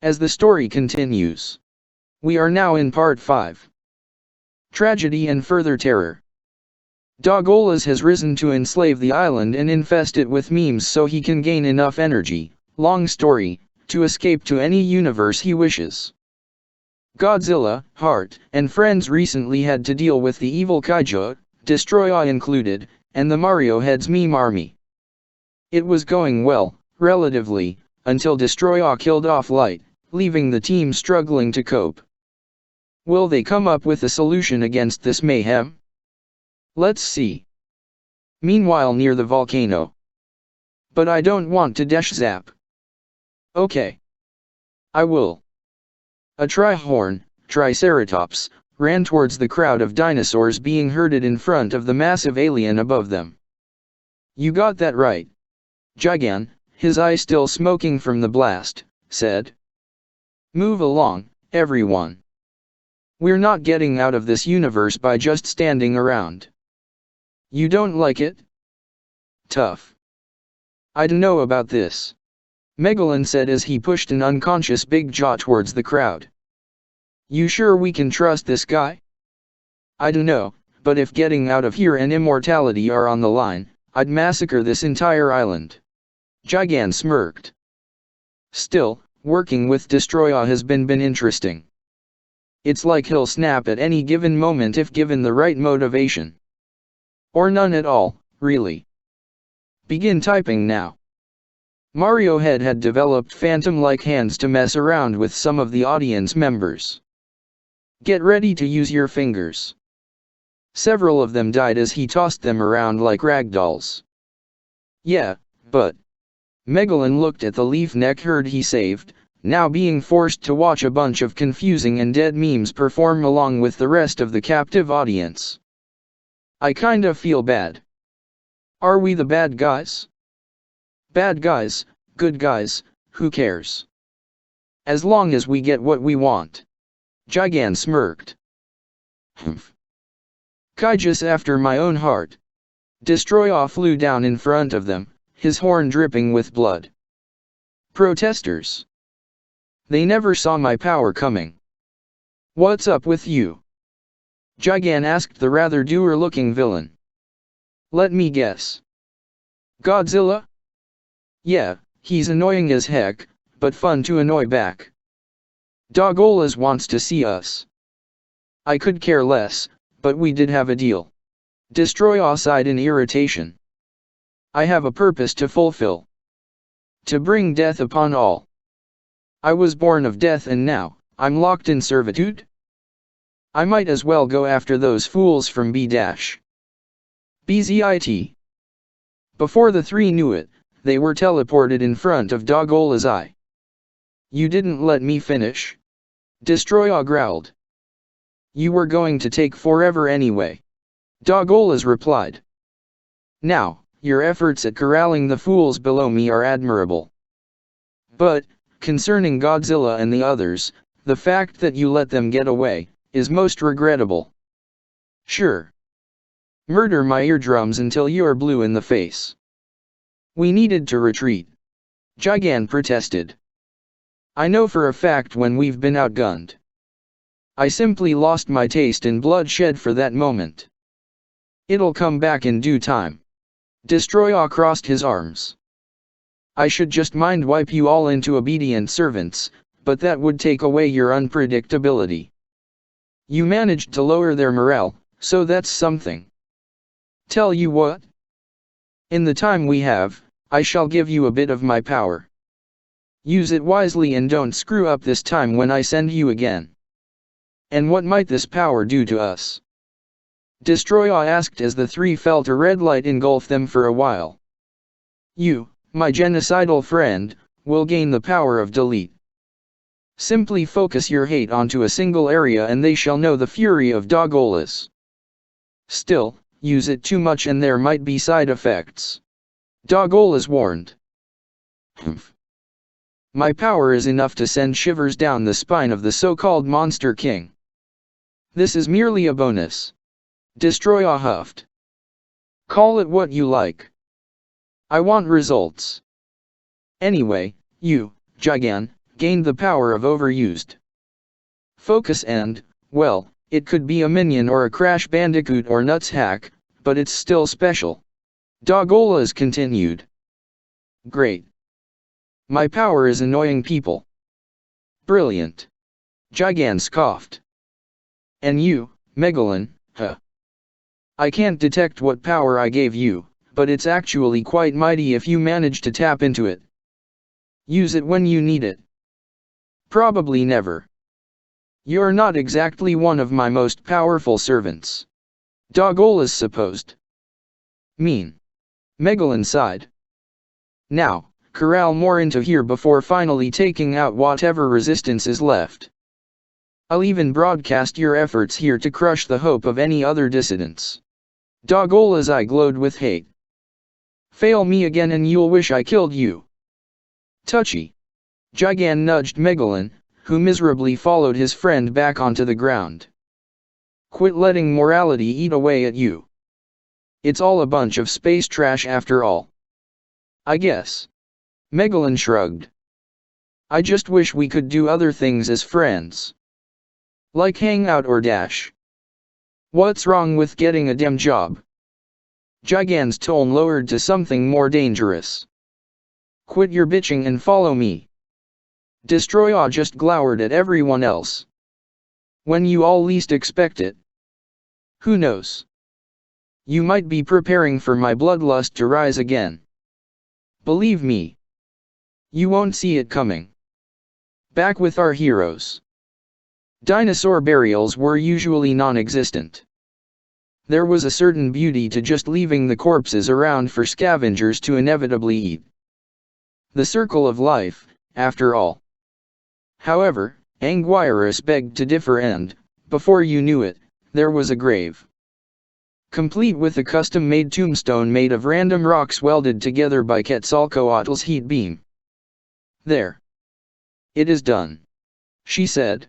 As the story continues. We are now in part 5. Tragedy and further terror. Dogola has risen to enslave the island and infest it with memes so he can gain enough energy, long story, to escape to any universe he wishes. Godzilla, Heart, and friends recently had to deal with the evil kaiju, Destoroyah included, and the Mario Head's meme army. It was going well, relatively, until Destoroyah killed off Light, leaving the team struggling to cope. Will they come up with a solution against this mayhem? Let's see. Meanwhile near the volcano. But I don't want to dash zap. Okay. I will. A trihorn, Triceratops, ran towards the crowd of dinosaurs being herded in front of the massive alien above them. You got that right. Gigan, his eye still smoking from the blast, said. Move along, everyone. We're not getting out of this universe by just standing around. You don't like it? Tough. I don't know about this. Megalon said as he pushed an unconscious Big Jaw towards the crowd. You sure we can trust this guy? I don't know, but if getting out of here and immortality are on the line, I'd massacre this entire island. Gigan smirked. Still, working with Destoroyah has been interesting. It's like he'll snap at any given moment if given the right motivation. Or none at all, really. Begin typing now. Mario Head had developed phantom-like hands to mess around with some of the audience members. Get ready to use your fingers. Several of them died as he tossed them around like ragdolls. Yeah, but... Megalon looked at the leaf neck herd he saved, now being forced to watch a bunch of confusing and dead memes perform along with the rest of the captive audience. I kinda feel bad. Are we the bad guys? Bad guys, good guys, who cares? As long as we get what we want. Gigan smirked. Humph. Kaijus after my own heart. Destoroyah flew down in front of them, his horn dripping with blood. Protesters. They never saw my power coming. What's up with you? Gigan asked the rather dour-looking villain. Let me guess. Godzilla? Yeah, he's annoying as heck, but fun to annoy back. Dogola wants to see us. I could care less, but we did have a deal. Destoroyah sighed in irritation. I have a purpose to fulfill. To bring death upon all. I was born of death and now, I'm locked in servitude? I might as well go after those fools from B-BZIT. Before the three knew it, they were teleported in front of Dogola's eye. You didn't let me finish. Destoroyah growled. You were going to take forever anyway. Dogola replied. Now, your efforts at corralling the fools below me are admirable. But, concerning Godzilla and the others, the fact that you let them get away, is most regrettable. Sure. Murder my eardrums until you're blue in the face. We needed to retreat. Gigan protested. I know for a fact when we've been outgunned. I simply lost my taste in bloodshed for that moment. It'll come back in due time. Destoroyah crossed his arms. I should just mind wipe you all into obedient servants, but that would take away your unpredictability. You managed to lower their morale, so that's something. Tell you what? In the time we have, I shall give you a bit of my power. Use it wisely and don't screw up this time when I send you again. And what might this power do to us? Destoroyah asked as the three felt a red light engulf them for a while. You, my genocidal friend, will gain the power of delete. Simply focus your hate onto a single area and they shall know the fury of Dogola. Still, use it too much and there might be side effects. Dogola warned. Humph. My power is enough to send shivers down the spine of the so-called Monster King. This is merely a bonus. Destoroyah huffed. Call it what you like. I want results. Anyway, you, Gigan, gained the power of overused focus and, well, it could be a minion or a Crash Bandicoot or Nuts hack, but it's still special. Dogola's continued. Great. My power is annoying people. Brilliant. Gigan scoffed. And you, Megalon, huh? I can't detect what power I gave you, but it's actually quite mighty if you manage to tap into it. Use it when you need it. Probably never. You're not exactly one of my most powerful servants. Dogola supposed. Mean. Megalon sighed. Now, corral more into here before finally taking out whatever resistance is left. I'll even broadcast your efforts here to crush the hope of any other dissidents. Dogola's eye glowed with hate. Fail me again and you'll wish I killed you. Touchy. Gigan nudged Megalon, who miserably followed his friend back onto the ground. Quit letting morality eat away at you. It's all a bunch of space trash after all. I guess. Megalon shrugged. I just wish we could do other things as friends. Like hang out or dash. What's wrong with getting a damn job? Gigan's tone lowered to something more dangerous. Quit your bitching and follow me. Destoroyah just glowered at everyone else. When you all least expect it. Who knows? You might be preparing for my bloodlust to rise again. Believe me. You won't see it coming. Back with our heroes. Dinosaur burials were usually non-existent. There was a certain beauty to just leaving the corpses around for scavengers to inevitably eat. The circle of life, after all. However, Anguirus begged to differ and, before you knew it, there was a grave. Complete with a custom-made tombstone made of random rocks welded together by Quetzalcoatl's heat beam. There. It is done. She said.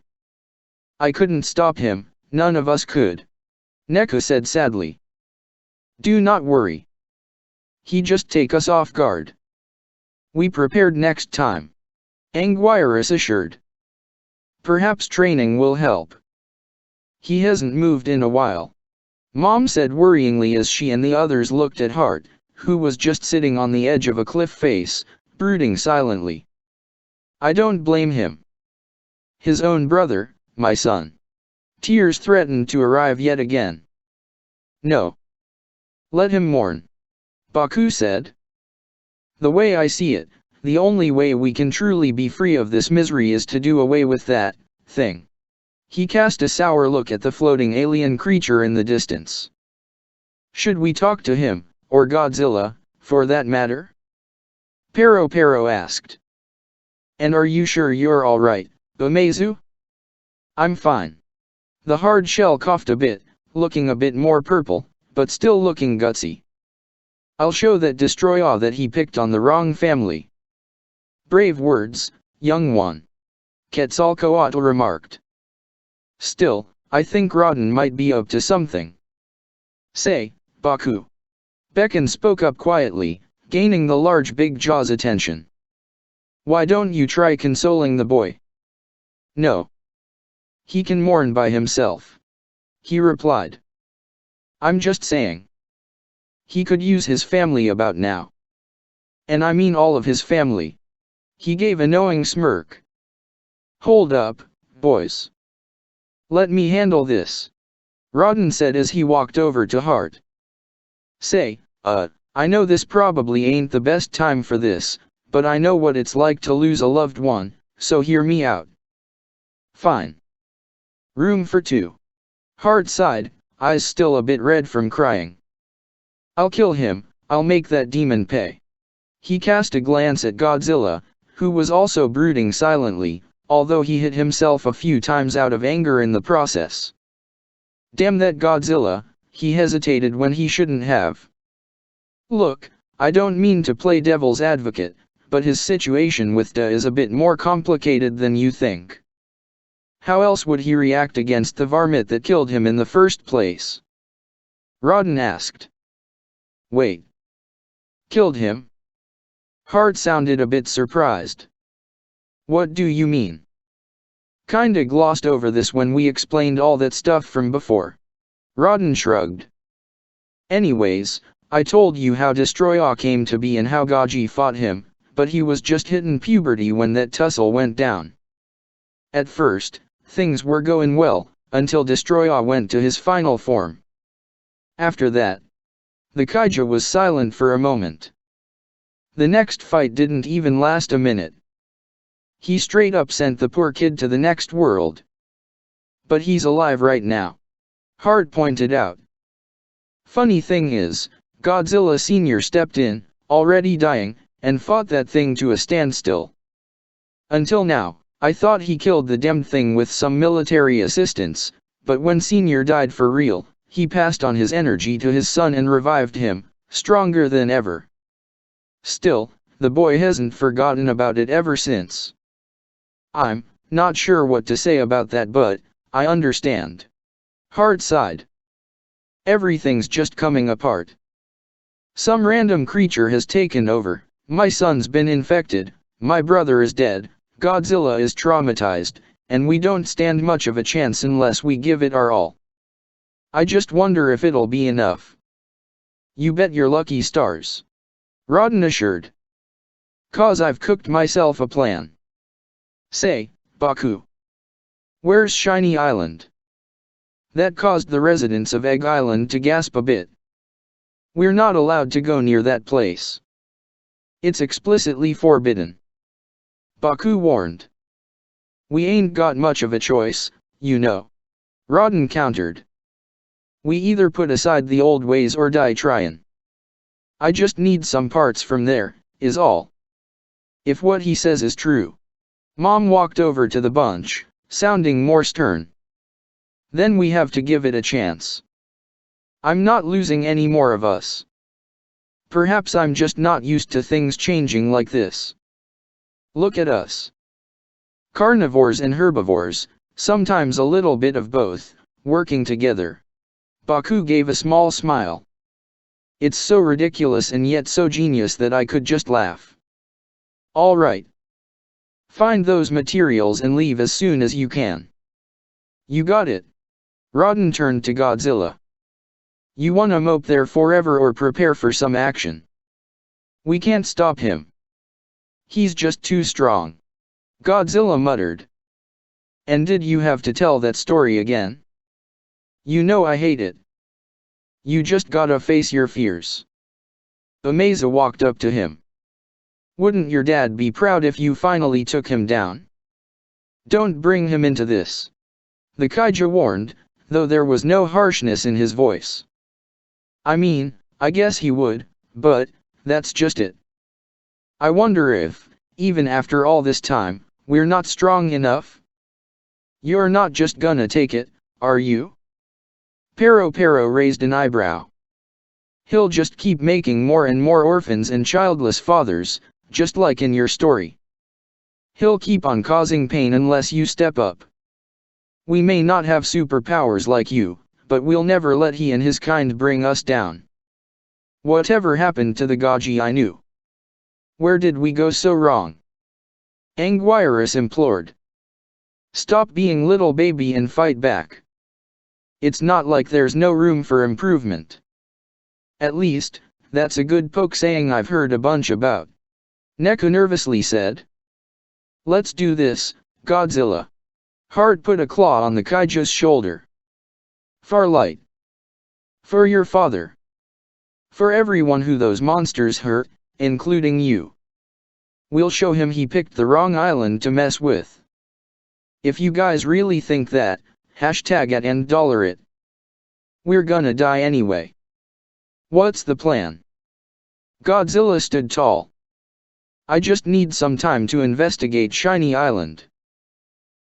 I couldn't stop him, none of us could. Neko said sadly. Do not worry. He just take us off guard. We prepared next time. Anguirus assured. Perhaps training will help. He hasn't moved in a while. Mom said worryingly as she and the others looked at Hart, who was just sitting on the edge of a cliff face, brooding silently. I don't blame him. His own brother, my son. Tears threatened to arrive yet again. No. Let him mourn. Baku said. The way I see it, the only way we can truly be free of this misery is to do away with that thing. He cast a sour look at the floating alien creature in the distance. Should we talk to him, or Godzilla, for that matter? Pero asked. And are you sure you're alright, Umezu? I'm fine. The hard shell coughed a bit, looking a bit more purple, but still looking gutsy. I'll show that Destoroyah that he picked on the wrong family. Brave words, young one. Quetzalcoatl remarked. Still, I think Rodden might be up to something. Say, Baku. Beckon spoke up quietly, gaining the large big jaw's attention. Why don't you try consoling the boy? No. He can mourn by himself. He replied. I'm just saying. He could use his family about now. And I mean all of his family. He gave a knowing smirk. Hold up, boys. Let me handle this. Rodden said as he walked over to Hart. Say, I know this probably ain't the best time for this, but I know what it's like to lose a loved one, so hear me out. Fine. Room for two. Hart sighed, eyes still a bit red from crying. I'll kill him, I'll make that demon pay. He cast a glance at Godzilla, who was also brooding silently, although he hit himself a few times out of anger in the process. Damn that Godzilla, he hesitated when he shouldn't have. Look, I don't mean to play devil's advocate, but his situation with Da is a bit more complicated than you think. How else would he react against the varmint that killed him in the first place? Rodden asked. Wait. Killed him? Hart sounded a bit surprised. What do you mean? Kinda glossed over this when we explained all that stuff from before. Rodden shrugged. Anyways, I told you how Destoroyah came to be and how Gaji fought him, but he was just hitting puberty when that tussle went down. At first, things were going well, until Destoroyah went to his final form. After that, the Kaija was silent for a moment. The next fight didn't even last a minute. He straight up sent the poor kid to the next world. But he's alive right now, Hart pointed out. Funny thing is, Godzilla Sr. stepped in, already dying, and fought that thing to a standstill. Until now, I thought he killed the damned thing with some military assistance, but when Sr. died for real, he passed on his energy to his son and revived him, stronger than ever. Still, the boy hasn't forgotten about it ever since. I'm not sure what to say about that, but I understand. Hart sighed. Everything's just coming apart. Some random creature has taken over, my son's been infected, my brother is dead, Godzilla is traumatized, and we don't stand much of a chance unless we give it our all. I just wonder if it'll be enough. You bet your lucky stars, Rodden assured. 'Cause I've cooked myself a plan. Say, Baku, where's Shiny Island? That caused the residents of Egg Island to gasp a bit. We're not allowed to go near that place. It's explicitly forbidden, Baku warned. We ain't got much of a choice, you know, Rodden countered. We either put aside the old ways or die tryin'. I just need some parts from there, is all. If what he says is true. Mom walked over to the bunch, sounding more stern. Then we have to give it a chance. I'm not losing any more of us. Perhaps I'm just not used to things changing like this. Look at us. Carnivores and herbivores, sometimes a little bit of both, working together. Baku gave a small smile. It's so ridiculous and yet so genius that I could just laugh. All right. Find those materials and leave as soon as you can. You got it. Rodden turned to Godzilla. You wanna mope there forever or prepare for some action? We can't stop him. He's just too strong, Godzilla muttered. And did you have to tell that story again? You know I hate it. You just gotta face your fears. Amaza walked up to him. Wouldn't your dad be proud if you finally took him down? Don't bring him into this, the Kaija warned, though there was no harshness in his voice. I mean, I guess he would, but that's just it. I wonder if, even after all this time, we're not strong enough? You're not just gonna take it, are you? Pero raised an eyebrow. He'll just keep making more and more orphans and childless fathers, just like in your story. He'll keep on causing pain unless you step up. We may not have superpowers like you, but we'll never let he and his kind bring us down. Whatever happened to the Gaji I knew? Where did we go so wrong? Anguirus implored. Stop being little baby and fight back. It's not like there's no room for improvement. At least, that's a good poke saying I've heard a bunch about, Neku nervously said. Let's do this, Godzilla. Hart put a claw on the Kaija's shoulder. Farlight. For your father. For everyone who those monsters hurt, including you. We'll show him he picked the wrong island to mess with. If you guys really think that, #@$. We're gonna die anyway. What's the plan? Godzilla stood tall. I just need some time to investigate Shiny Island.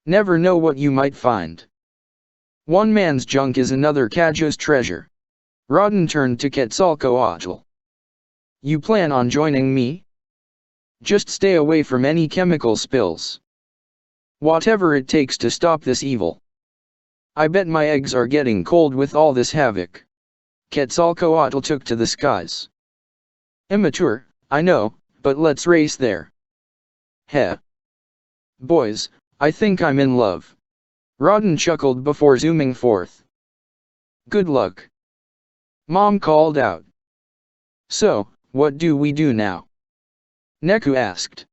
Never know what you might find. One man's junk is another Kaija's treasure. Rodden turned to Quetzalcoatl. You plan on joining me? Just stay away from any chemical spills. Whatever it takes to stop this evil. I bet my eggs are getting cold with all this havoc. Quetzalcoatl took to the skies. Immature, I know, but let's race there. Heh. Boys, I think I'm in love. Rodden chuckled before zooming forth. Good luck. Mom called out. So, what do we do now? Neku asked.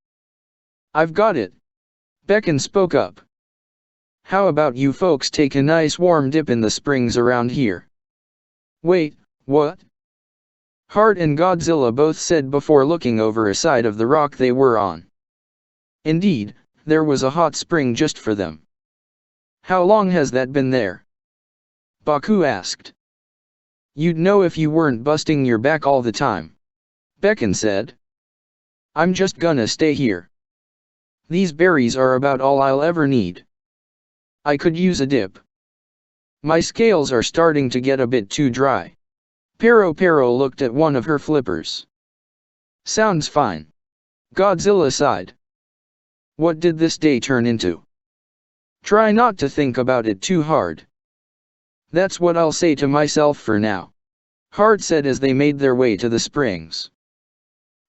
I've got it. Beckon spoke up. How about you folks take a nice warm dip in the springs around here? Wait, what? Hart and Godzilla both said before looking over a side of the rock they were on. Indeed, there was a hot spring just for them. How long has that been there? Baku asked. You'd know if you weren't busting your back all the time. Beckon said. I'm just gonna stay here. These berries are about all I'll ever need. I could use a dip. My scales are starting to get a bit too dry. Pero looked at one of her flippers. Sounds fine. Godzilla sighed. What did this day turn into? Try not to think about it too hard. That's what I'll say to myself for now. Hart said as they made their way to the springs.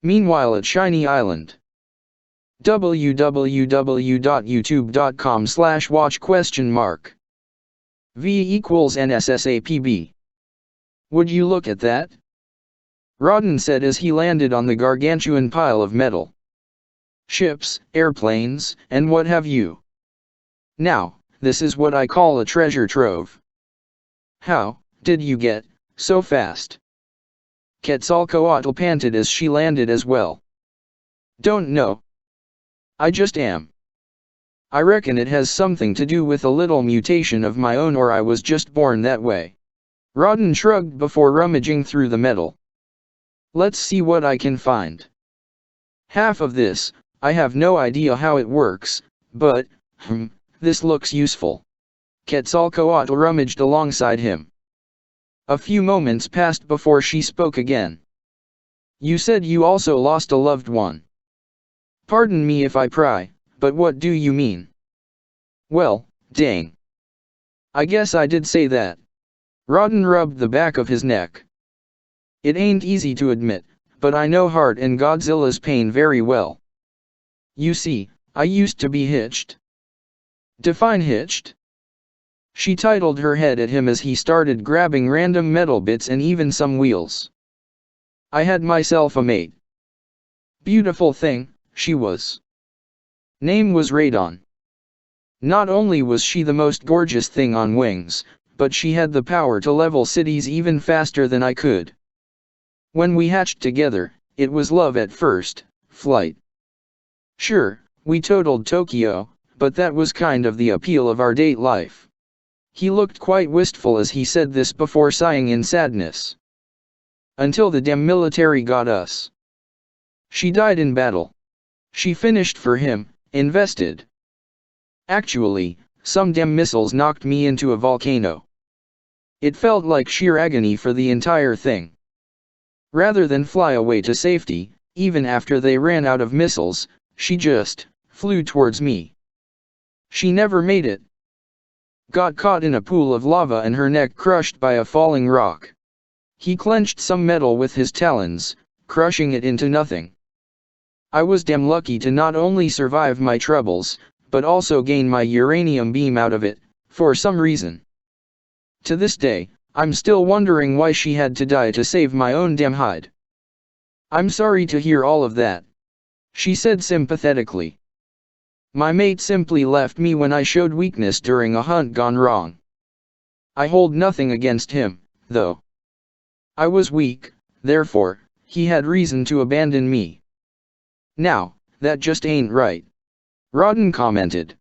Meanwhile at Shiny Island. www.youtube.com/watch?? V equals NSSAPB. Would you look at that? Rodden said as he landed on the gargantuan pile of metal. Ships, airplanes, and what have you. Now, this is what I call a treasure trove. How did you get so fast? Quetzalcoatl panted as she landed as well. Don't know. I just am. I reckon it has something to do with a little mutation of my own, or I was just born that way. Rodden shrugged before rummaging through the metal. Let's see what I can find. Half of this, I have no idea how it works, but, this looks useful. Quetzalcoatl rummaged alongside him. A few moments passed before she spoke again. You said you also lost a loved one. Pardon me if I pry, but what do you mean? Well, dang. I guess I did say that. Rodden rubbed the back of his neck. It ain't easy to admit, but I know Hart and Godzilla's pain very well. You see, I used to be hitched. Define hitched? She titled her head at him as he started grabbing random metal bits and even some wheels. I had myself a mate. Beautiful thing, she was. Name was Radon. Not only was she the most gorgeous thing on wings, but she had the power to level cities even faster than I could. When we hatched together, it was love at first, flight. Sure, we totaled Tokyo, but that was kind of the appeal of our date life. He looked quite wistful as he said this before sighing in sadness. Until the damn military got us. She died in battle. She finished for him, invested. Actually, some damn missiles knocked me into a volcano. It felt like sheer agony for the entire thing. Rather than fly away to safety, even after they ran out of missiles, she just flew towards me. She never made it. Got caught in a pool of lava and her neck crushed by a falling rock. He clenched some metal with his talons, crushing it into nothing. I was damn lucky to not only survive my troubles, but also gain my uranium beam out of it, for some reason. To this day, I'm still wondering why she had to die to save my own damn hide. I'm sorry to hear all of that, she said sympathetically. My mate simply left me when I showed weakness during a hunt gone wrong. I hold nothing against him, though. I was weak, therefore, he had reason to abandon me. Now, that just ain't right. Rodden commented.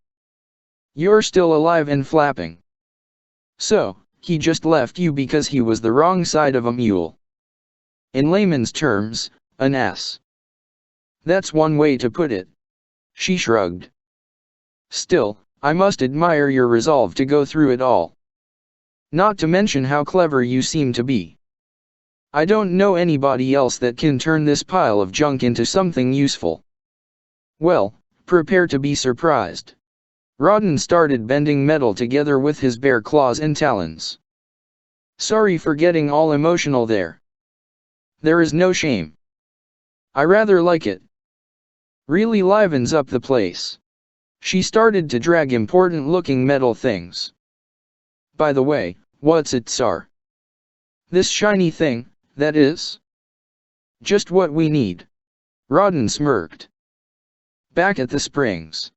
You're still alive and flapping. So, he just left you because he was the wrong side of a mule. In layman's terms, an ass. That's one way to put it. She shrugged. Still, I must admire your resolve to go through it all. Not to mention how clever you seem to be. I don't know anybody else that can turn this pile of junk into something useful. Well, prepare to be surprised. Rodden started bending metal together with his bare claws and talons. Sorry for getting all emotional there. There is no shame. I rather like it. Really livens up the place. She started to drag important-looking metal things. By the way, what's it, Tsar? This shiny thing, that is? Just what we need. Rodden smirked. Back at the springs.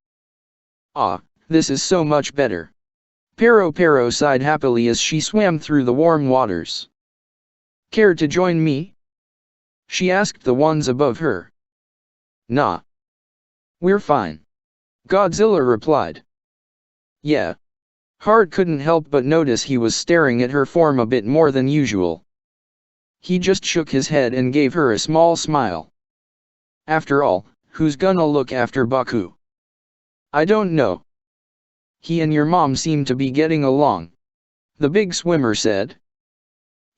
Ah, this is so much better. Pero sighed happily as she swam through the warm waters. Care to join me? She asked the ones above her. Nah. We're fine. Godzilla replied. Yeah. Heart couldn't help but notice he was staring at her form a bit more than usual. He just shook his head and gave her a small smile. After all, who's gonna look after Baku? I don't know. He and your mom seem to be getting along, the big swimmer said.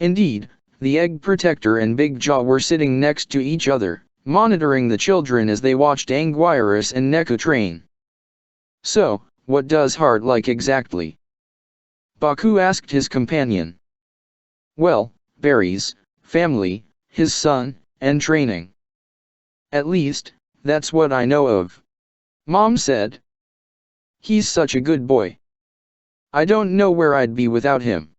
Indeed, the egg protector and Big Jaw were sitting next to each other, monitoring the children as they watched Anguirus and Neku train. So, what does Heart like exactly? Baku asked his companion. Well, berries, family, his son, and training. At least, that's what I know of. Mom said. He's such a good boy. I don't know where I'd be without him.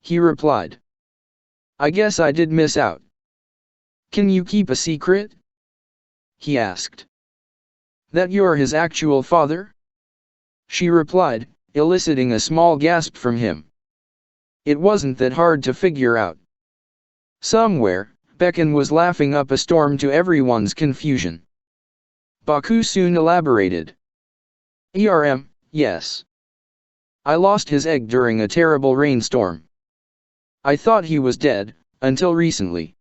He replied. I guess I did miss out. Can you keep a secret? He asked. That you're his actual father? She replied, eliciting a small gasp from him. It wasn't that hard to figure out. Somewhere, Beckon was laughing up a storm to everyone's confusion. Baku soon elaborated. Yes. I lost his egg during a terrible rainstorm. I thought he was dead, until recently.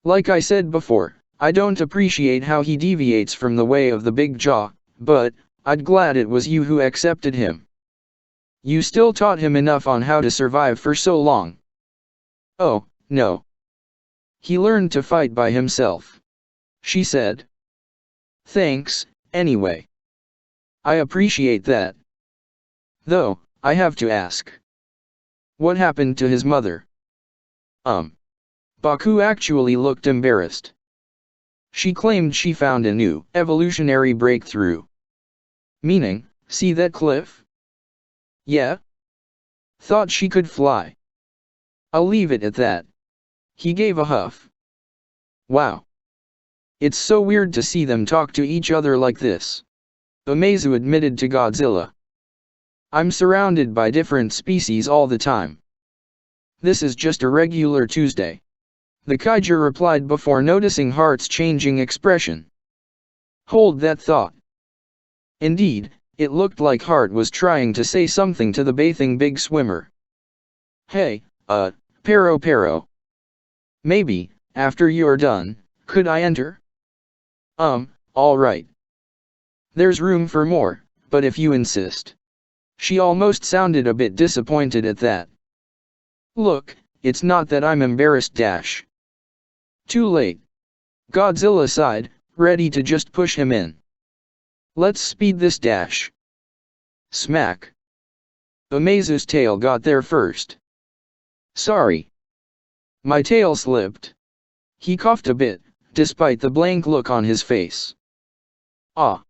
Like I said before, I don't appreciate how he deviates from the way of the Big Jaw, but I'd glad it was you who accepted him. You still taught him enough on how to survive for so long. Oh, no. He learned to fight by himself. She said. Thanks, anyway. I appreciate that. Though, I have to ask. What happened to his mother? Baku actually looked embarrassed. She claimed she found a new, evolutionary breakthrough. Meaning, see that cliff? Yeah? Thought she could fly. I'll leave it at that. He gave a huff. Wow. It's so weird to see them talk to each other like this. Umezu admitted to Godzilla. I'm surrounded by different species all the time. This is just a regular Tuesday. The Kaiju replied before noticing Heart's changing expression. Hold that thought. Indeed, it looked like Heart was trying to say something to the bathing big swimmer. Hey, Pero. Maybe, after you're done, could I enter? Alright. There's room for more, but if you insist. She almost sounded a bit disappointed at that. Look, it's not that I'm embarrassed. Too late. Godzilla sighed, ready to just push him in. Let's speed this. Smack. Umezu's tail got there first. Sorry. My tail slipped. He coughed a bit, despite the blank look on his face. Ah.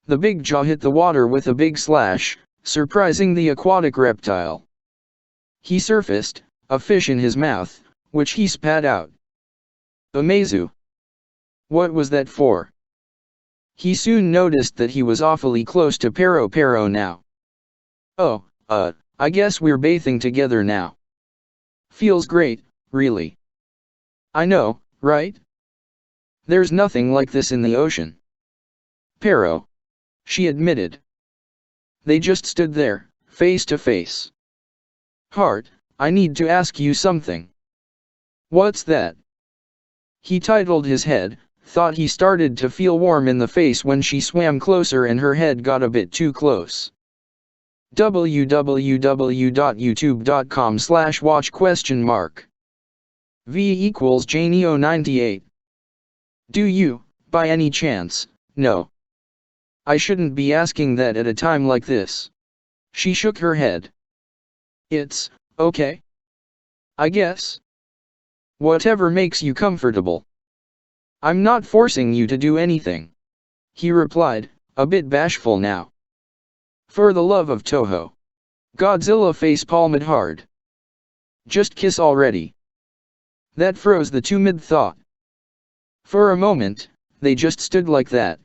The Big Jaw hit the water with a big slash, surprising the aquatic reptile. He surfaced, a fish in his mouth, which he spat out. Umezu. What was that for? He soon noticed that he was awfully close to Pero now. Oh, I guess we're bathing together now. Feels great, really. I know, right? There's nothing like this in the ocean. Pero. She admitted. They just stood there, face to face. Heart, I need to ask you something. What's that? He titled his head, thought he started to feel warm in the face when she swam closer and her head got a bit too close. www.youtube.com/watch?? V = Janeo98. Do you, by any chance, know? I shouldn't be asking that at a time like this. She shook her head. It's okay. I guess. Whatever makes you comfortable. I'm not forcing you to do anything. he replied, a bit bashful now. For the love of Toho. Godzilla face-palmed hard. Just kiss already. That froze the two mid-thought. For a moment, they just stood like that.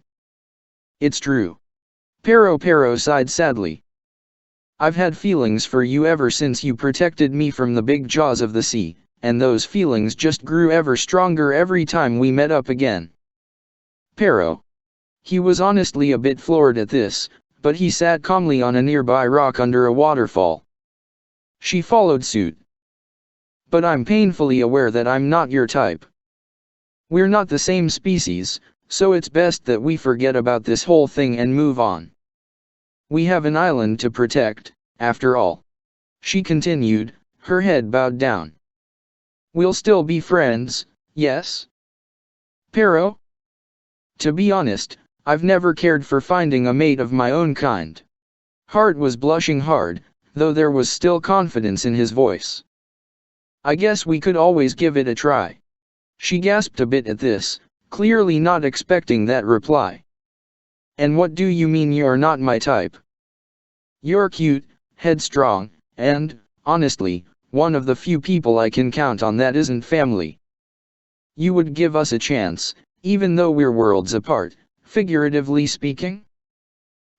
It's true. Pero sighed sadly. I've had feelings for you ever since you protected me from the big jaws of the sea, and those feelings just grew ever stronger every time we met up again. Pero. He was honestly a bit floored at this, but he sat calmly on a nearby rock under a waterfall. She followed suit. But I'm painfully aware that I'm not your type. We're not the same species, so it's best that we forget about this whole thing and move on. We have an island to protect, after all. She continued, her head bowed down. We'll still be friends, yes? Pero? To be honest, I've never cared for finding a mate of my own kind. Hart was blushing hard, though there was still confidence in his voice. I guess we could always give it a try. She gasped a bit at this, clearly not expecting that reply. And what do you mean you're not my type? You're cute, headstrong, and, honestly, one of the few people I can count on that isn't family. You would give us a chance, even though we're worlds apart, figuratively speaking?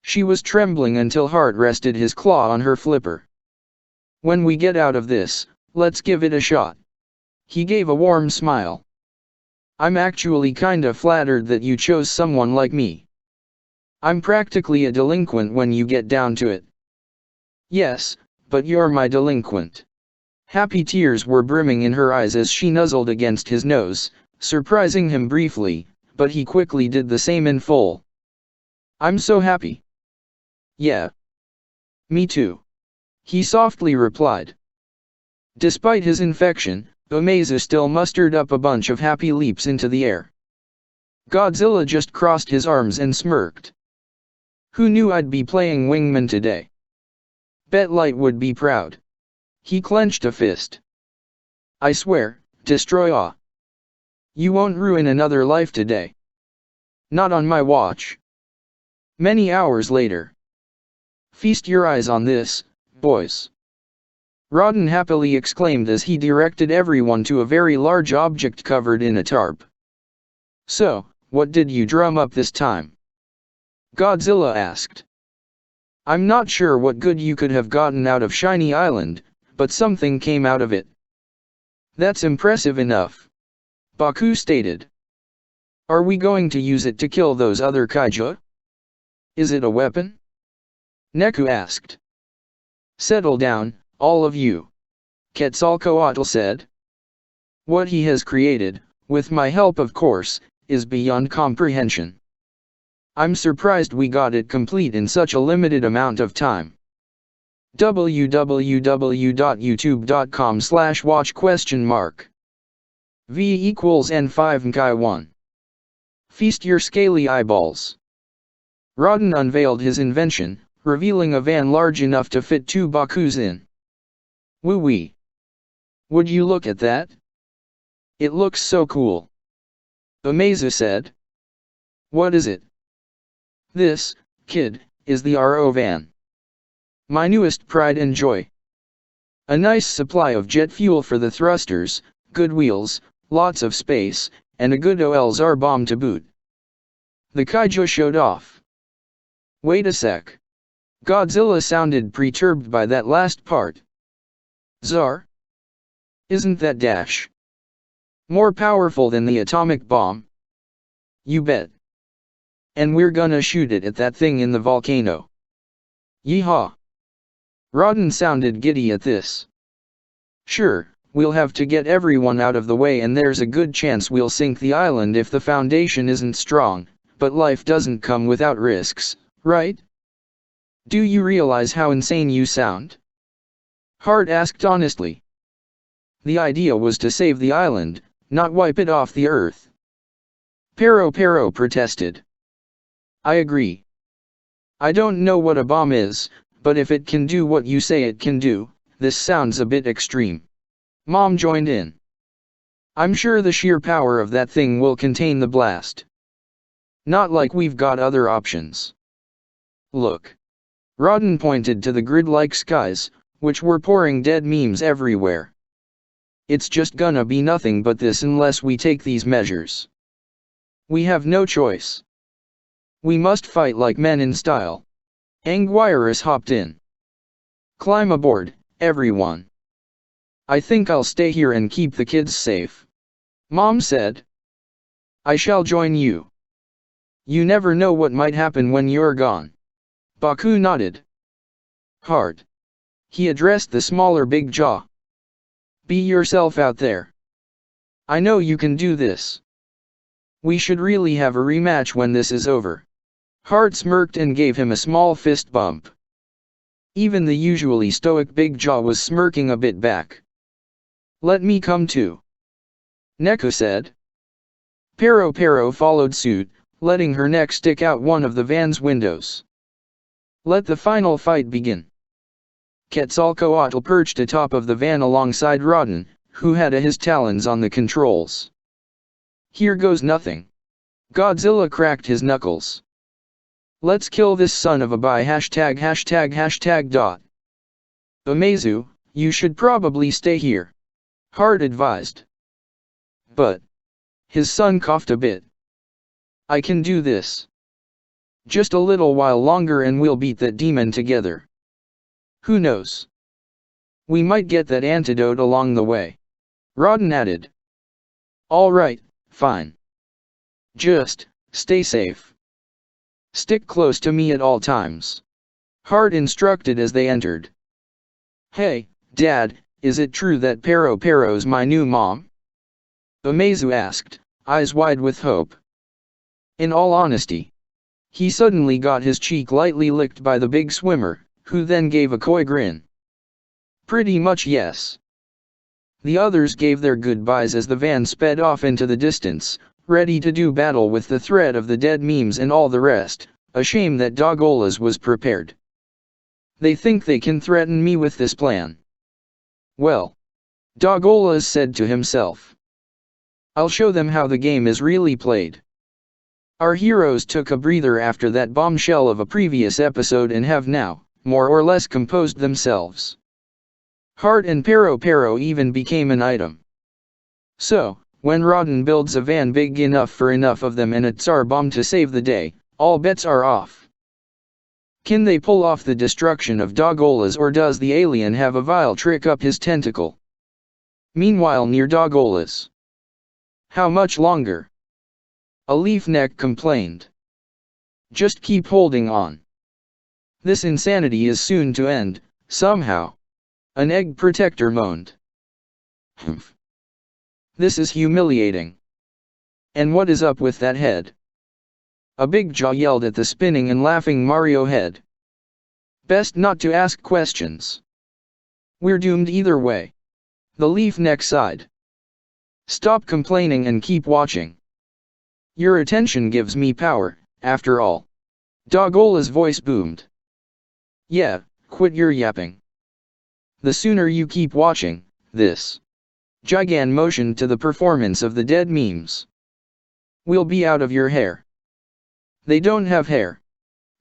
She was trembling until Hart rested his claw on her flipper. When we get out of this, let's give it a shot. He gave a warm smile. I'm actually kinda flattered that you chose someone like me. I'm practically a delinquent when you get down to it. Yes, but you're my delinquent. Happy tears were brimming in her eyes as she nuzzled against his nose, surprising him briefly, but he quickly did the same in full. I'm so happy. Yeah. Me too. He softly replied. Despite his infection, Umezu still mustered up a bunch of happy leaps into the air. Godzilla just crossed his arms and smirked. Who knew I'd be playing wingman today? Bet Light would be proud. He clenched a fist. I swear, Destoroyah. You won't ruin another life today. Not on my watch. Many hours later. Feast your eyes on this, boys. Rodden happily exclaimed as he directed everyone to a very large object covered in a tarp. So, what did you drum up this time? Godzilla asked. I'm not sure what good you could have gotten out of Shiny Island, but something came out of it. That's impressive enough. Baku stated. Are we going to use it to kill those other kaiju? Is it a weapon? Neku asked. Settle down, all of you. Quetzalcoatl said. What he has created, with my help of course, is beyond comprehension. I'm surprised we got it complete in such a limited amount of time. www.youtube.com/watch?? V equals N5 Nkai 1. Feast your scaly eyeballs. Rodden unveiled his invention, revealing a van large enough to fit 2 Bakus in. Woo-wee. Would you look at that? It looks so cool. Umezu said. What is it? This, kid, is the RO van. My newest pride and joy. A nice supply of jet fuel for the thrusters, good wheels, lots of space, and a good OLZR bomb to boot. The kaiju showed off. Wait a sec. Godzilla sounded perturbed by that last part. Zar? Isn't that dash more powerful than the atomic bomb? You bet. And we're gonna shoot it at that thing in the volcano. Yeehaw. Rodden sounded giddy at this. Sure, we'll have to get everyone out of the way and there's a good chance we'll sink the island if the foundation isn't strong, but life doesn't come without risks, right? Do you realize how insane you sound? Hart asked honestly. The idea was to save the island, not wipe it off the earth. Pero protested. I agree. I don't know what a bomb is, but if it can do what you say it can do, this sounds a bit extreme. Mom joined in. I'm sure the sheer power of that thing will contain the blast. Not like we've got other options. Look. Rodden pointed to the grid-like skies, which were pouring dead memes everywhere. It's just gonna be nothing but this unless we take these measures. We have no choice. We must fight like men in style. Anguirus hopped in. Climb aboard, everyone. I think I'll stay here and keep the kids safe. Mom said. I shall join you. You never know what might happen when you're gone. Baku nodded. Hard. He addressed the smaller Big Jaw. Be yourself out there. I know you can do this. We should really have a rematch when this is over. Hard smirked and gave him a small fist bump. Even the usually stoic Big Jaw was smirking a bit back. Let me come too. Neko said. Pero followed suit, letting her neck stick out one of the van's windows. Let the final fight begin. Quetzalcoatl perched atop of the van alongside Rodden, who had his talons on the controls. Here goes nothing. Godzilla cracked his knuckles. Let's kill this son of a ###. Umezu, you should probably stay here. Hard advised. But. His son coughed a bit. I can do this. Just a little while longer and we'll beat that demon together. Who knows? We might get that antidote along the way. Rodden added. Alright, fine. Just, stay safe. Stick close to me at all times. Hard instructed as they entered. Hey, Dad, is it true that Pero's my new mom? Umezu asked, eyes wide with hope. In all honesty. He suddenly got his cheek lightly licked by the big swimmer, who then gave a coy grin. Pretty much yes. The others gave their goodbyes as the van sped off into the distance, ready to do battle with the threat of the dead memes and all the rest. A shame that Dogola's was prepared. They think they can threaten me with this plan. Well. Dogola said to himself. I'll show them how the game is really played. Our heroes took a breather after that bombshell of a previous episode and have now, more or less, composed themselves. Hard and Pero even became an item. So, when Rodden builds a van big enough for enough of them and a Tsar bomb to save the day, all bets are off. Can they pull off the destruction of Dogola's, or does the alien have a vile trick up his tentacle? Meanwhile, near Dogola's. How much longer? A leaf neck complained. Just keep holding on. This insanity is soon to end, somehow. An egg protector moaned. Humph. This is humiliating. And what is up with that head? A Big Jaw yelled at the spinning and laughing Mario head. Best not to ask questions. We're doomed either way. The leaf neck sighed. Stop complaining and keep watching. Your attention gives me power, after all. Dogola's voice boomed. Yeah, quit your yapping. The sooner you keep watching, this. Gigan motioned to the performance of the dead memes. We'll be out of your hair. They don't have hair.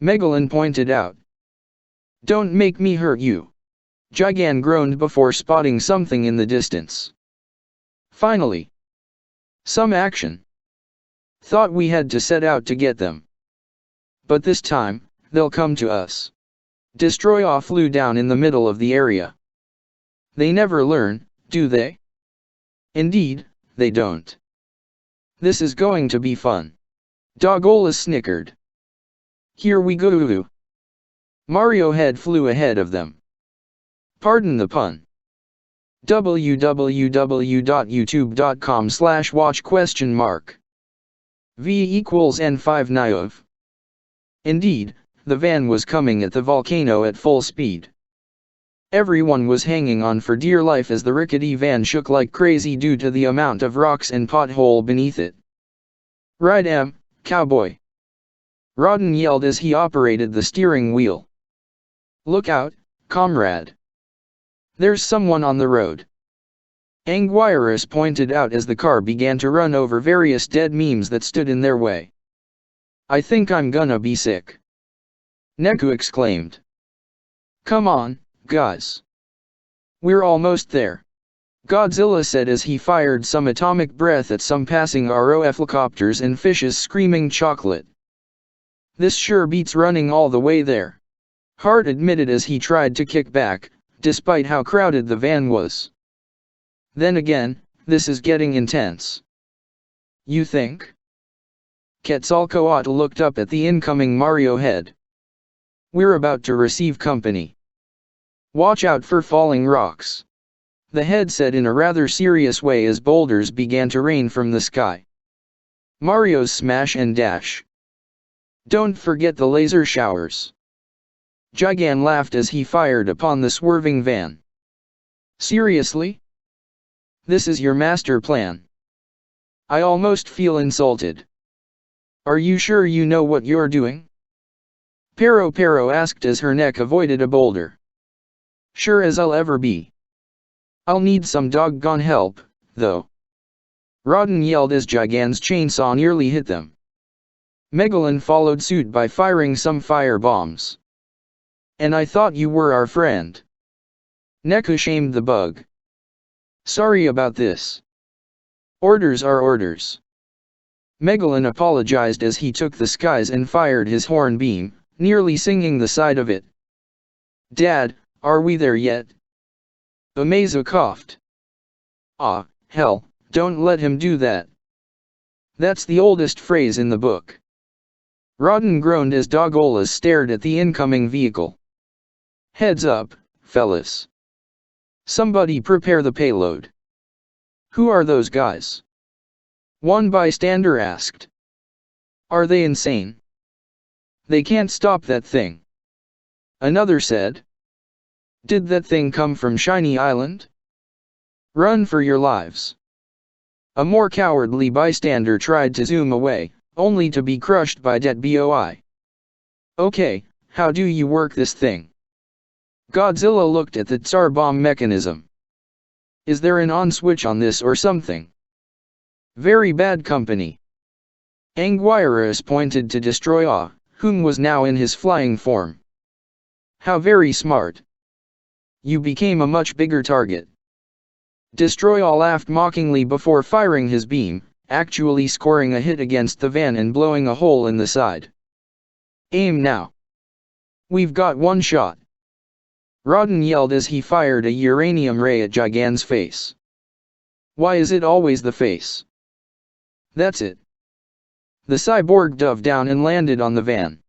Megalon pointed out. Don't make me hurt you. Gigan groaned before spotting something in the distance. Finally. Some action. Thought we had to set out to get them. But this time, they'll come to us. Destoroyah flew down in the middle of the area. They never learn, do they? Indeed, they don't. This is going to be fun. Dogola snickered. Here we go. Mario head flew ahead of them. Pardon the pun. www.youtube.com/watch?? V = N5 Naive. Indeed, the van was coming at the volcano at full speed. Everyone was hanging on for dear life as the rickety van shook like crazy due to the amount of rocks and pothole beneath it. Right, cowboy. Rodden yelled as he operated the steering wheel. Look out, comrade. There's someone on the road. Anguirus pointed out as the car began to run over various dead memes that stood in their way. I think I'm gonna be sick. Neku exclaimed. Come on, guys. We're almost there. Godzilla said as he fired some atomic breath at some passing ROF helicopters and fishes screaming chocolate. This sure beats running all the way there. Hart admitted as he tried to kick back, despite how crowded the van was. Then again, this is getting intense. You think? Quetzalcoatl looked up at the incoming Mario head. We're about to receive company. Watch out for falling rocks. The head said in a rather serious way as boulders began to rain from the sky. Mario's smash and dash. Don't forget the laser showers. Gigan laughed as he fired upon the swerving van. Seriously? This is your master plan? I almost feel insulted. Are you sure you know what you're doing? Pero asked as her neck avoided a boulder. Sure as I'll ever be. I'll need some doggone help, though. Rodden yelled as Gigan's chainsaw nearly hit them. Megalon followed suit by firing some fire bombs. And I thought you were our friend. Neku shamed the bug. Sorry about this. Orders are orders. Megalon apologized as he took the skies and fired his horn beam, nearly singing the side of it. Dad, are we there yet? Amazo coughed. Ah, hell, don't let him do that. That's the oldest phrase in the book. Rodden groaned as Dogola stared at the incoming vehicle. Heads up, fellas. Somebody prepare the payload. Who are those guys? One bystander asked. Are they insane? They can't stop that thing. Another said. Did that thing come from Shiny Island? Run for your lives. A more cowardly bystander tried to zoom away, only to be crushed by Det Boi. Okay, how do you work this thing? Godzilla looked at the Tsar bomb mechanism. Is there an on switch on this or something? Very bad company. Anguirus pointed to Destoroyah, whom was now in his flying form. How very smart. You became a much bigger target. Destoroyah laughed mockingly before firing his beam, actually scoring a hit against the van and blowing a hole in the side. Aim now. We've got one shot. Rodden yelled as he fired a uranium ray at Gigan's face. Why is it always the face? That's it. The cyborg dove down and landed on the van.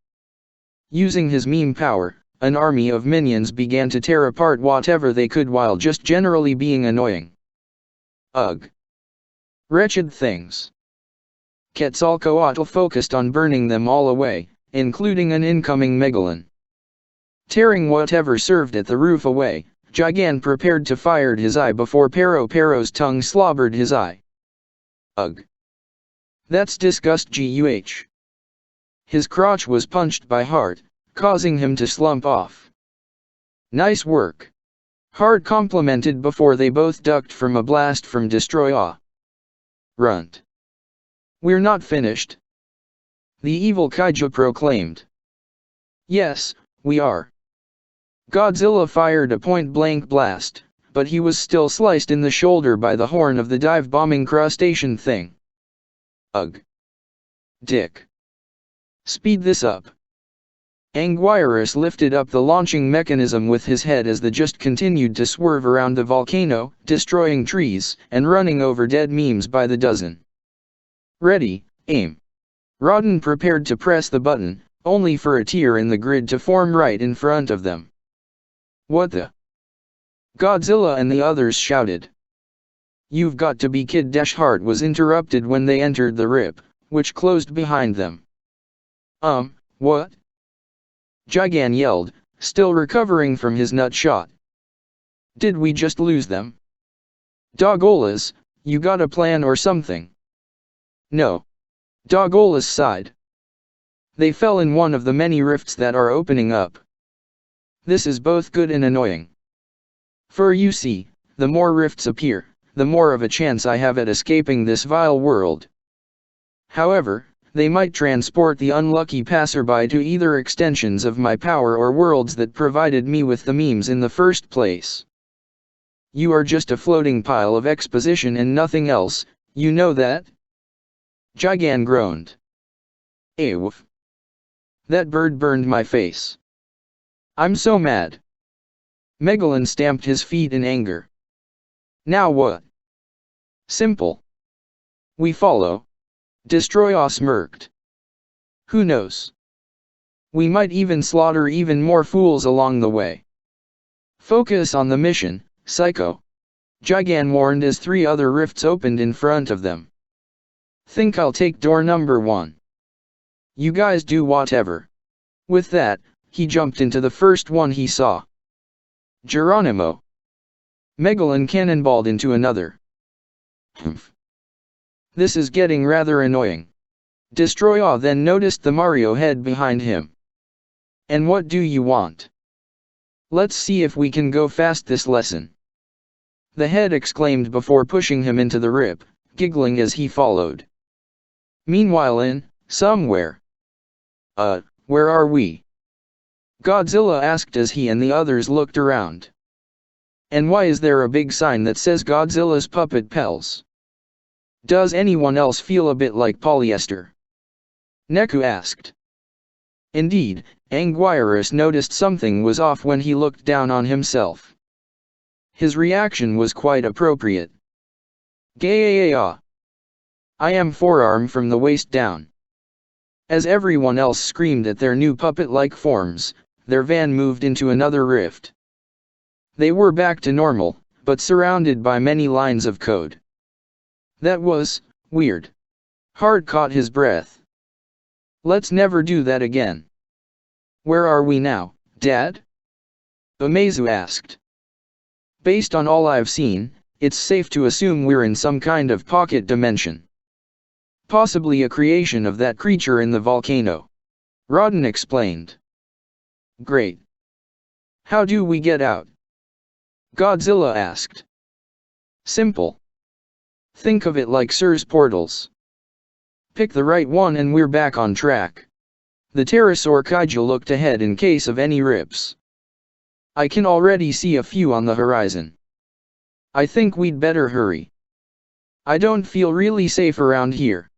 Using his meme power, an army of minions began to tear apart whatever they could while just generally being annoying. Ugh. Wretched things. Quetzalcoatl focused on burning them all away, including an incoming Megalon. Tearing whatever served at the roof away, Gigan prepared to fire his eye before Pero's tongue slobbered his eye. Ugh. That's disgust guh. His crotch was punched by Hart, causing him to slump off. Nice work. Hart complimented before they both ducked from a blast from Destoroyah. Runt. We're not finished. The evil kaiju proclaimed. Yes, we are. Godzilla fired a point-blank blast, but he was still sliced in the shoulder by the horn of the dive-bombing crustacean thing. Ugh. Dick. Speed this up. Anguirus lifted up the launching mechanism with his head as the just continued to swerve around the volcano, destroying trees, and running over dead memes by the dozen. Ready, aim. Rodden prepared to press the button, only for a tear in the grid to form right in front of them. What the? Godzilla and the others shouted. You've got to be kid. Hart was interrupted when they entered the rip, which closed behind them. What? Gigan yelled, still recovering from his nut shot. Did we just lose them? Dogolas, you got a plan or something? No. Dogolas sighed. They fell in one of the many rifts that are opening up. This is both good and annoying. For you see, the more rifts appear, the more of a chance I have at escaping this vile world. However, they might transport the unlucky passerby to either extensions of my power or worlds that provided me with the memes in the first place. You are just a floating pile of exposition and nothing else, you know that? Gigan groaned. Woof. That bird burned my face. I'm so mad. Megalon stamped his feet in anger. Now what? Simple. We follow. Destoroyah smirked. Who knows? We might even slaughter even more fools along the way. Focus on the mission, Psycho. Gigan warned as 3 other rifts opened in front of them. Think I'll take door number 1. You guys do whatever. With that, he jumped into the first one he saw. Geronimo. Megalon cannonballed into another. Humph. This is getting rather annoying. Destoroyah then noticed the Mario head behind him. And what do you want? Let's see if we can go fast this lesson. The head exclaimed before pushing him into the rip, giggling as he followed. Meanwhile somewhere. Where are we? Godzilla asked as he and the others looked around. And why is there a big sign that says Godzilla's puppet pals? Does anyone else feel a bit like polyester? Neku asked. Indeed, Anguirus noticed something was off when he looked down on himself. His reaction was quite appropriate. Gaya! I am forearm from the waist down. As everyone else screamed at their new puppet-like forms, their van moved into another rift. They were back to normal, but surrounded by many lines of code. That was weird. Hard caught his breath. Let's never do that again. Where are we now, Dad? Umezu asked. Based on all I've seen, it's safe to assume we're in some kind of pocket dimension. Possibly a creation of that creature in the volcano. Rodden explained. Great. How do we get out? Godzilla asked. Simple. Think of it like Sir's portals. Pick the right one and we're back on track. The pterosaur kaiju looked ahead in case of any rips. I can already see a few on the horizon. I think we'd better hurry. I don't feel really safe around here.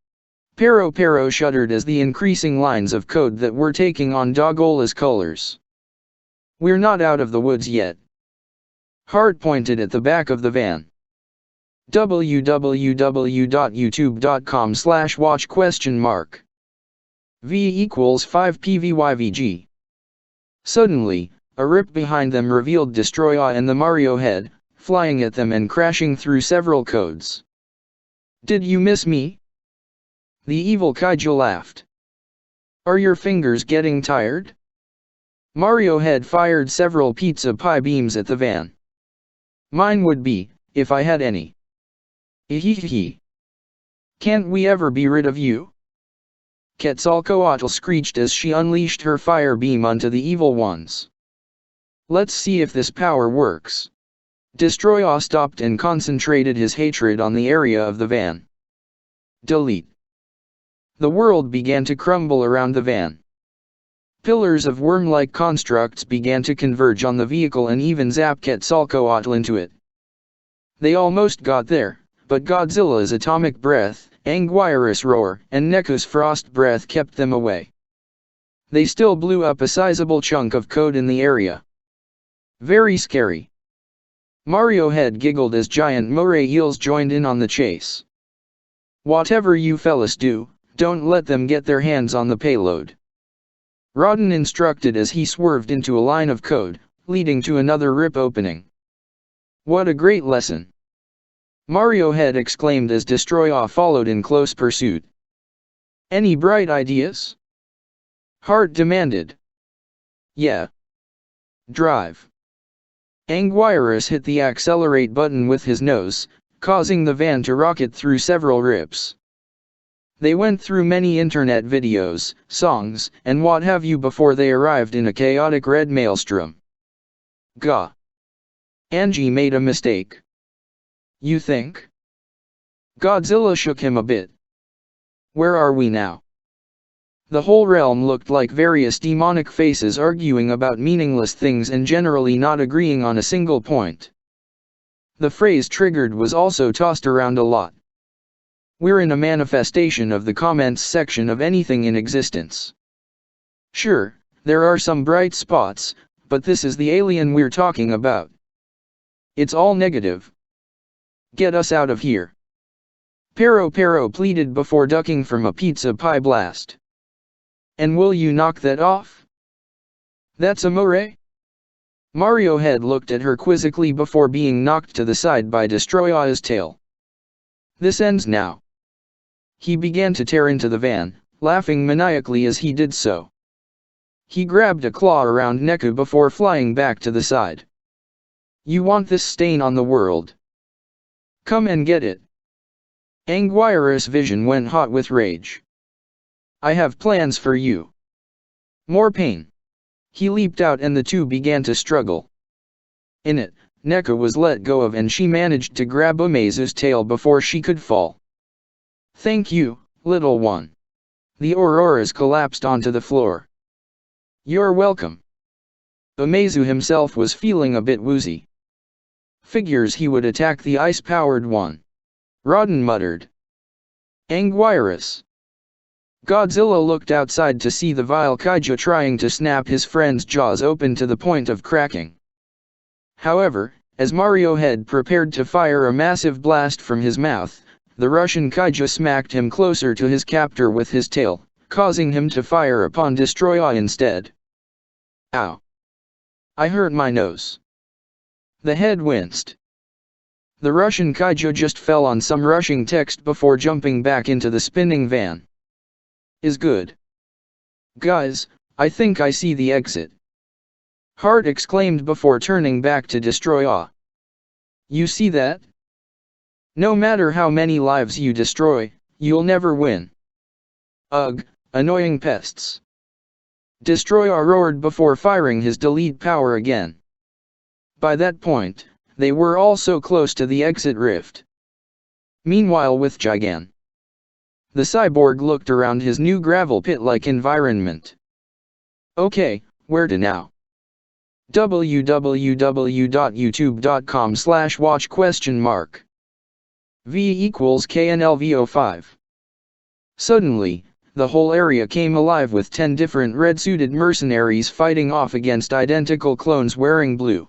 Pero shuddered as the increasing lines of code that were taking on Dogola's colors. We're not out of the woods yet. Hart pointed at the back of the van. www.youtube.com/watch?? V equals 5 PVYVG. Suddenly, a rip behind them revealed Destoroyah and the Mario head, flying at them and crashing through several codes. Did you miss me? The evil kaiju laughed. Are your fingers getting tired? Mario head fired several pizza pie beams at the van. Mine would be, if I had any. Hehehe. Can't we ever be rid of you? Quetzalcoatl screeched as she unleashed her fire beam onto the evil ones. Let's see if this power works. Destoroyah stopped and concentrated his hatred on the area of the van. Delete. The world began to crumble around the van. Pillars of worm-like constructs began to converge on the vehicle and even zap Quetzalcoatl into it. They almost got there, but Godzilla's atomic breath, Anguirus' roar, and Neku's frost breath kept them away. They still blew up a sizable chunk of code in the area. Very scary. Mario head giggled as giant moray eels joined in on the chase. Whatever you fellas do, don't let them get their hands on the payload. Rodden instructed as he swerved into a line of code, leading to another rip opening. What a great lesson! Mario head exclaimed as Destoroyah followed in close pursuit. Any bright ideas? Hart demanded. Yeah. Drive. Anguirus hit the accelerate button with his nose, causing the van to rocket through several rips. They went through many internet videos, songs, and what have you before they arrived in a chaotic red maelstrom. Gah. Angie made a mistake. You think? Godzilla shook him a bit. Where are we now? The whole realm looked like various demonic faces arguing about meaningless things and generally not agreeing on a single point. The phrase "triggered" was also tossed around a lot. We're in a manifestation of the comments section of anything in existence. Sure, there are some bright spots, but this is the alien we're talking about. It's all negative. Get us out of here. Pero pleaded before ducking from a pizza pie blast. And will you knock that off? That's amore? Mario Head looked at her quizzically before being knocked to the side by Destoroyah's tail. This ends now. He began to tear into the van, laughing maniacally as he did so. He grabbed a claw around Neku before flying back to the side. You want this stain on the world? Come and get it. Anguirus' vision went hot with rage. I have plans for you. More pain. He leaped out and the two began to struggle. In it, Neku was let go of and she managed to grab Umezu's tail before she could fall. Thank you, little one. The Auroras collapsed onto the floor. You're welcome. Umezu himself was feeling a bit woozy. Figures he would attack the ice-powered one. Rodden muttered. Anguirus. Godzilla looked outside to see the vile kaiju trying to snap his friend's jaws open to the point of cracking. However, as Mario Head prepared to fire a massive blast from his mouth, the Russian kaiju smacked him closer to his captor with his tail, causing him to fire upon Destoroyah instead. Ow! I hurt my nose. The head winced. The Russian kaiju just fell on some rushing text before jumping back into the spinning van. Is good. Guys, I think I see the exit. Hart exclaimed before turning back to Destoroyah. You see that? No matter how many lives you destroy, you'll never win. Ugh, annoying pests. Destoroyah roared before firing his delete power again. By that point, they were all so close to the exit rift. Meanwhile with Gigan. The cyborg looked around his new gravel pit-like environment. Okay, where to now? www.youtube.com/watch?? V equals KNLVO5. Suddenly, the whole area came alive with 10 different red-suited mercenaries fighting off against identical clones wearing blue.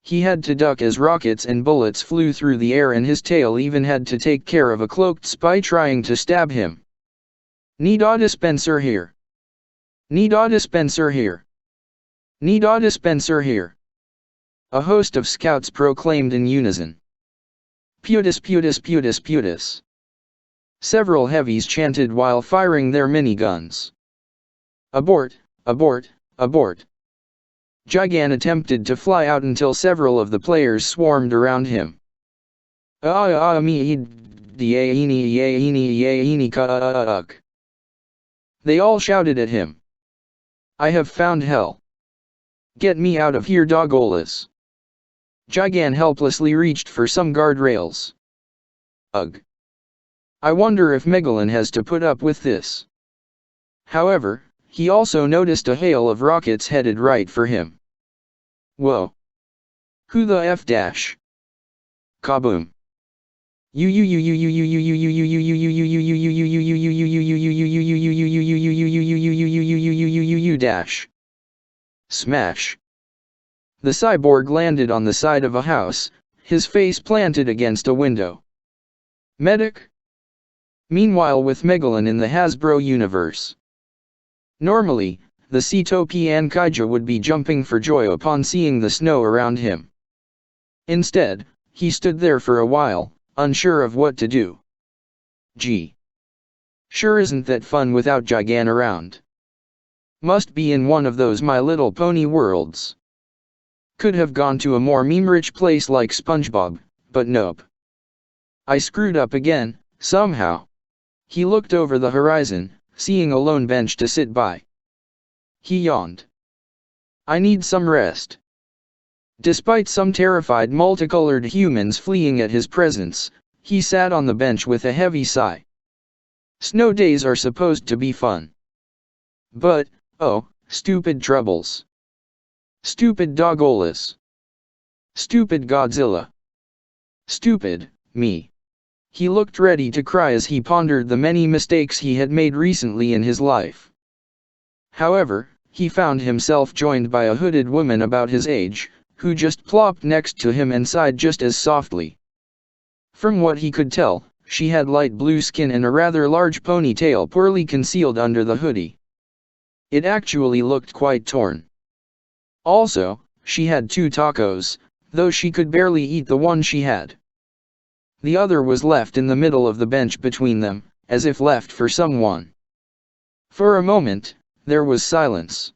He had to duck as rockets and bullets flew through the air and his tail even had to take care of a cloaked spy trying to stab him. Need a dispenser here. Need a dispenser here. Need a dispenser here. A host of scouts proclaimed in unison. Putus putus putus putus. Several heavies chanted while firing their miniguns. Abort, abort, abort. Gigan attempted to fly out until several of the players swarmed around him. They all shouted at him. I have found hell. Get me out of here, Dogolas. Gigan helplessly reached for some guardrails. Ugh. I wonder if Megalon has to put up with this. However, he also noticed a hail of rockets headed right for him. Whoa. Who the F dash? Kaboom. Dash. Smash. The cyborg landed on the side of a house, his face planted against a window. Medic? Meanwhile with Megalon in the Hasbro universe. Normally, the Cetopian Kaiju would be jumping for joy upon seeing the snow around him. Instead, he stood there for a while, unsure of what to do. Gee. Sure isn't that fun without Gigan around. Must be in one of those My Little Pony worlds. Could have gone to a more meme-rich place like SpongeBob, but nope. I screwed up again, somehow. He looked over the horizon, seeing a lone bench to sit by. He yawned. I need some rest. Despite some terrified multicolored humans fleeing at his presence, he sat on the bench with a heavy sigh. Snow days are supposed to be fun. But, oh, stupid troubles. Stupid Dogolas. Stupid Godzilla. Stupid, me. He looked ready to cry as he pondered the many mistakes he had made recently in his life. However, he found himself joined by a hooded woman about his age, who just plopped next to him and sighed just as softly. From what he could tell, she had light blue skin and a rather large ponytail poorly concealed under the hoodie. It actually looked quite torn. Also, she had 2 tacos, though she could barely eat the one she had. The other was left in the middle of the bench between them, as if left for someone. For a moment, there was silence.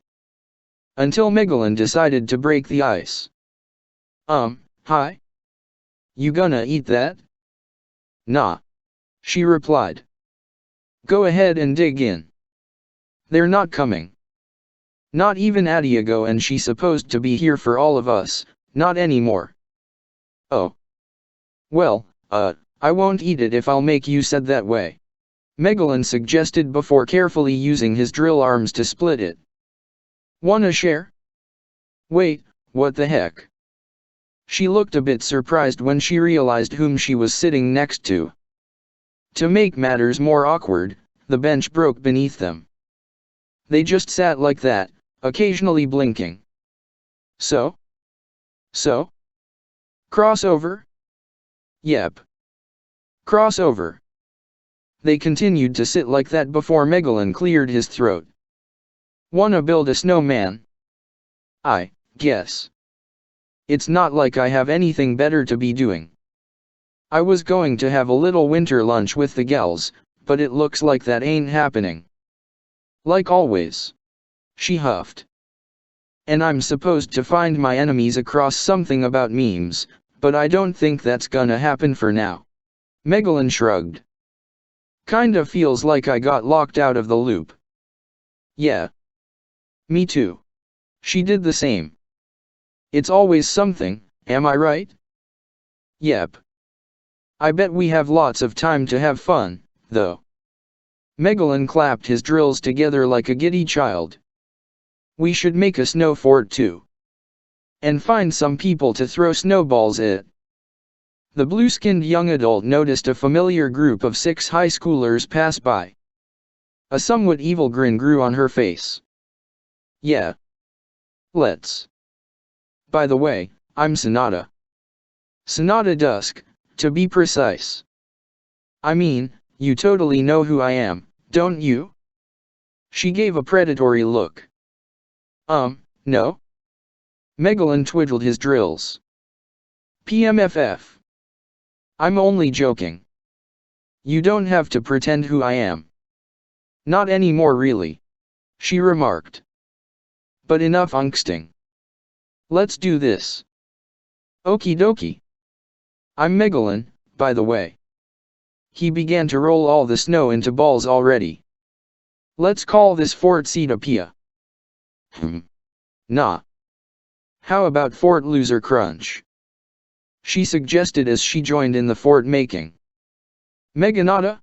Until Megalon decided to break the ice. Hi? You gonna eat that? Nah. She replied. Go ahead and dig in. They're not coming. Not even Adiago, and she's supposed to be here for all of us, not anymore. Oh. Well, I won't eat it if I'll make you said that way. Megalon suggested before carefully using his drill arms to split it. Wanna share? Wait, what the heck? She looked a bit surprised when she realized whom she was sitting next to. To make matters more awkward, the bench broke beneath them. They just sat like that, occasionally blinking. So? Crossover? Yep. Crossover. They continued to sit like that before Megalon cleared his throat. Wanna build a snowman? I guess. It's not like I have anything better to be doing. I was going to have a little winter lunch with the gals, but it looks like that ain't happening. Like always. She huffed. And I'm supposed to find my enemies across something about memes, but I don't think that's gonna happen for now. Megalon shrugged. Kinda feels like I got locked out of the loop. Yeah. Me too. She did the same. It's always something, am I right? Yep. I bet we have lots of time to have fun, though. Megalon clapped his drills together like a giddy child. We should make a snow fort too. And find some people to throw snowballs at. The blue-skinned young adult noticed a familiar group of 6 high schoolers pass by. A somewhat evil grin grew on her face. Yeah. Let's. By the way, I'm Sonata. Sonata Dusk, to be precise. I mean, you totally know who I am, don't you? She gave a predatory look. No? Megalon twiddled his drills. PMFF. I'm only joking. You don't have to pretend who I am. Not anymore really. She remarked. But enough angsting. Let's do this. Okie dokie. I'm Megalon, by the way. He began to roll all the snow into balls already. Let's call this Fort Cetopia. Nah. How about Fort Loser Crunch? She suggested as she joined in the fort making. Meganata?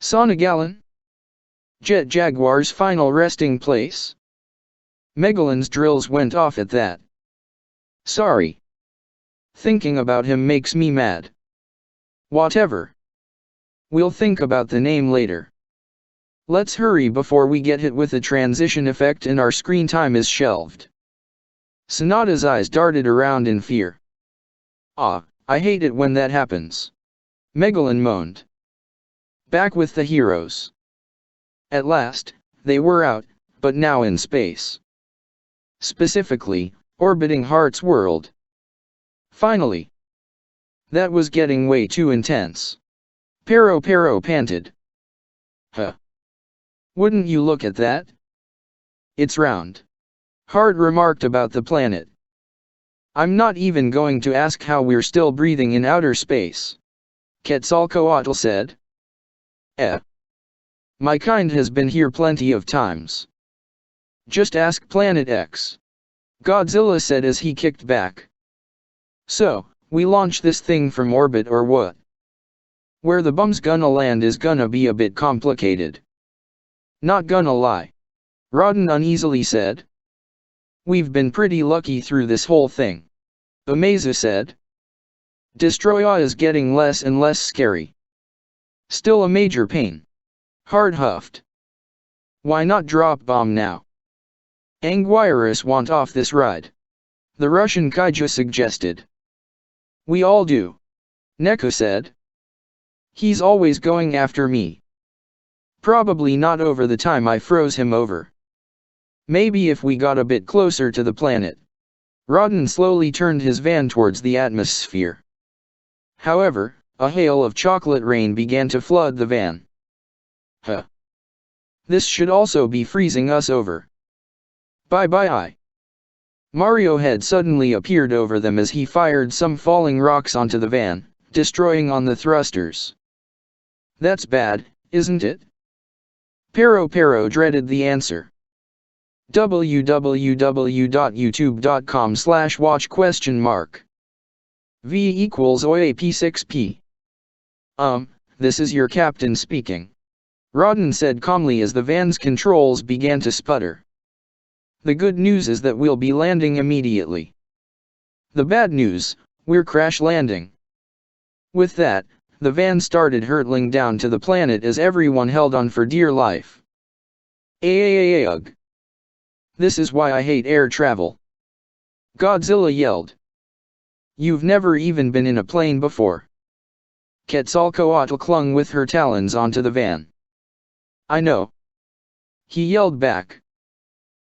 Sonagalon? Jet Jaguar's final resting place? Megalon's drills went off at that. Sorry. Thinking about him makes me mad. Whatever. We'll think about the name later. Let's hurry before we get hit with a transition effect and our screen time is shelved. Sonata's eyes darted around in fear. Ah, I hate it when that happens. Megalon moaned. Back with the heroes. At last, they were out, but now in space. Specifically, orbiting Heart's world. Finally. That was getting way too intense. Pero panted. Huh. Wouldn't you look at that? It's round. Hart remarked about the planet. I'm not even going to ask how we're still breathing in outer space. Quetzalcoatl said. My kind has been here plenty of times. Just ask Planet X. Godzilla said as he kicked back. So, we launch this thing from orbit or what? Where the bum's gonna land is gonna be a bit complicated. Not gonna lie. Rodden uneasily said. We've been pretty lucky through this whole thing, Amaza said. Destoroyah is getting less and less scary. Still a major pain. Hard huffed. Why not drop bomb now? Anguirus want off this ride. The Russian kaiju suggested. We all do. Neko said. He's always going after me. Probably not over the time I froze him over. Maybe if we got a bit closer to the planet. Rodden slowly turned his van towards the atmosphere. However, a hail of chocolate rain began to flood the van. Huh. This should also be freezing us over. Bye-bye. Mario head suddenly appeared over them as he fired some falling rocks onto the van, destroying on the thrusters. That's bad, isn't it? Pero dreaded the answer. www.youtube.com/watch?? V equals OAP6P. This is your captain speaking. Rodden said calmly as the van's controls began to sputter. The good news is that we'll be landing immediately. The bad news, we're crash landing. With that, the van started hurtling down to the planet as everyone held on for dear life. Ugh. This is why I hate air travel. Godzilla yelled. You've never even been in a plane before. Quetzalcoatl clung with her talons onto the van. I know. He yelled back.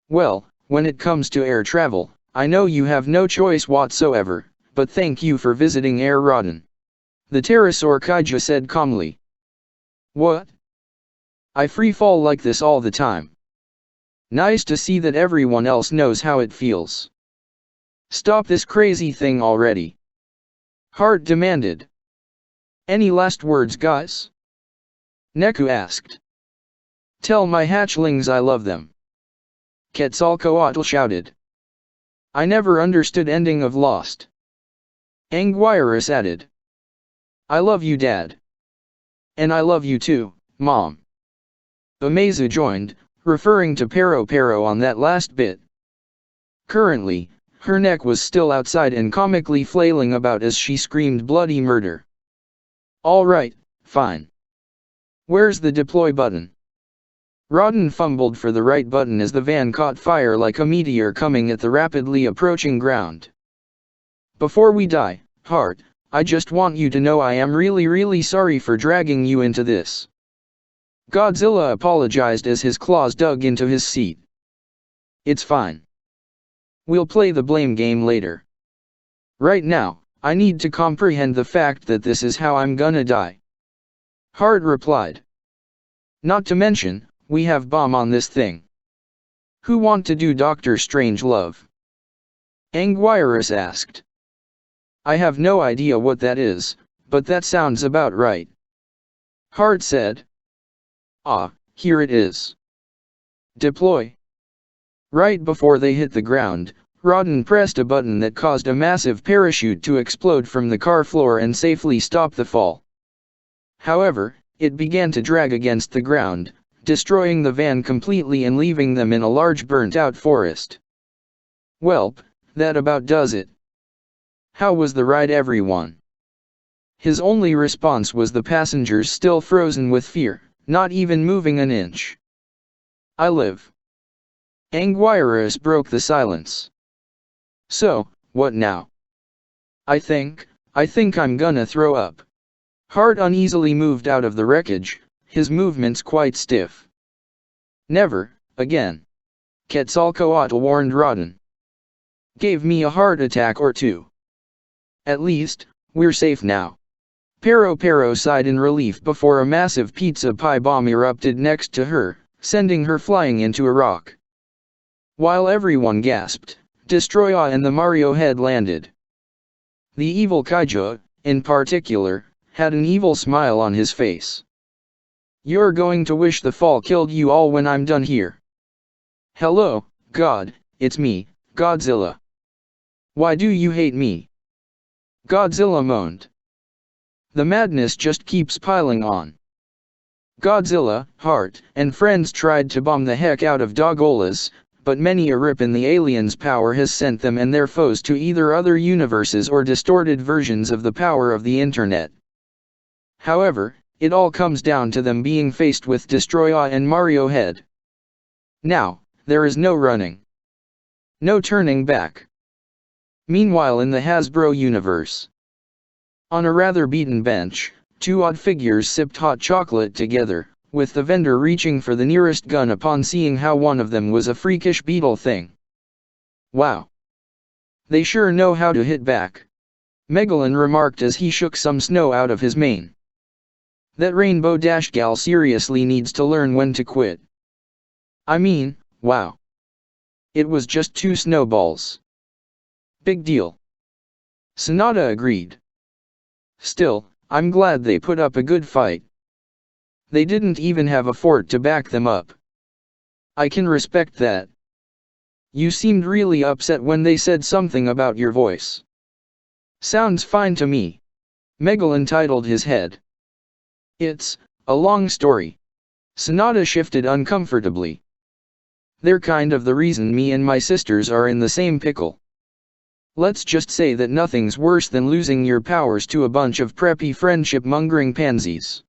Well, when it comes to air travel, I know you have no choice whatsoever, but thank you for visiting Air Rodden. The pterosaur kaiju said calmly. What? I freefall like this all the time. Nice to see that everyone else knows how it feels. Stop this crazy thing already. Hart demanded. Any last words, guys? Neku asked. Tell my hatchlings I love them. Quetzalcoatl shouted. I never understood ending of Lost. Anguirus added. I love you, Dad. And I love you too, Mom. Amaza joined, referring to Pero on that last bit. Currently, her neck was still outside and comically flailing about as she screamed bloody murder. All right, fine. Where's the deploy button? Rodden fumbled for the right button as the van caught fire like a meteor coming at the rapidly approaching ground. Before we die, Hart, I just want you to know I am really sorry for dragging you into this. Godzilla apologized as his claws dug into his seat. It's fine. We'll play the blame game later. Right now, I need to comprehend the fact that this is how I'm gonna die. Hart replied. Not to mention, we have bomb on this thing. Who want to do Doctor Strangelove? Anguirus asked. I have no idea what that is, but that sounds about right. Hart said. Ah, here it is. Deploy. Right before they hit the ground, Rodden pressed a button that caused a massive parachute to explode from the car floor and safely stop the fall. However, it began to drag against the ground, destroying the van completely and leaving them in a large burnt-out forest. Welp, that about does it. How was the ride, everyone? His only response was the passengers still frozen with fear, not even moving an inch. I live. Anguirus broke the silence. So, what now? I think I'm gonna throw up. Hart uneasily moved out of the wreckage, his movements quite stiff. Never, again. Quetzalcoatl warned Rodden. Gave me a heart attack or two. At least, we're safe now. Pero sighed in relief before a massive pizza pie bomb erupted next to her, sending her flying into a rock. While everyone gasped, Destoroyah and the Mario head landed. The evil kaiju, in particular, had an evil smile on his face. You're going to wish the fall killed you all when I'm done here. Hello, God, it's me, Godzilla. Why do you hate me? Godzilla moaned. The madness just keeps piling on. Godzilla, Heart, and friends tried to bomb the heck out of Dogolas, but many a rip in the aliens' power has sent them and their foes to either other universes or distorted versions of the power of the internet. However, it all comes down to them being faced with Destoroyah and Mario Head. Now, there is no running. No turning back. Meanwhile in the Hasbro universe, on a rather beaten bench, two odd figures sipped hot chocolate together, with the vendor reaching for the nearest gun upon seeing how one of them was a freakish beetle thing. Wow. They sure know how to hit back, Megalon remarked as he shook some snow out of his mane. That Rainbow Dash gal seriously needs to learn when to quit. I mean, wow. It was just 2 snowballs. Big deal. Sonata agreed. Still, I'm glad they put up a good fight. They didn't even have a fort to back them up. I can respect that. You seemed really upset when they said something about your voice. Sounds fine to me. Megalon titled his head. It's a long story. Sonata shifted uncomfortably. They're kind of the reason me and my sisters are in the same pickle. Let's just say that nothing's worse than losing your powers to a bunch of preppy friendship-mongering pansies.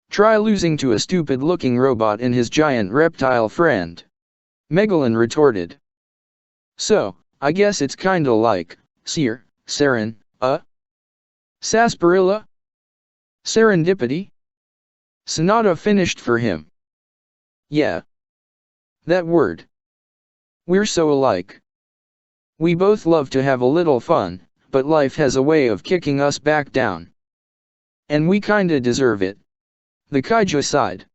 Try losing to a stupid-looking robot and his giant reptile friend. Megalon retorted. So, I guess it's kinda like, Saren, sarsaparilla? Serendipity? Sonata finished for him. Yeah. That word. We're so alike. We both love to have a little fun, but life has a way of kicking us back down. And we kinda deserve it. The kaiju sighed.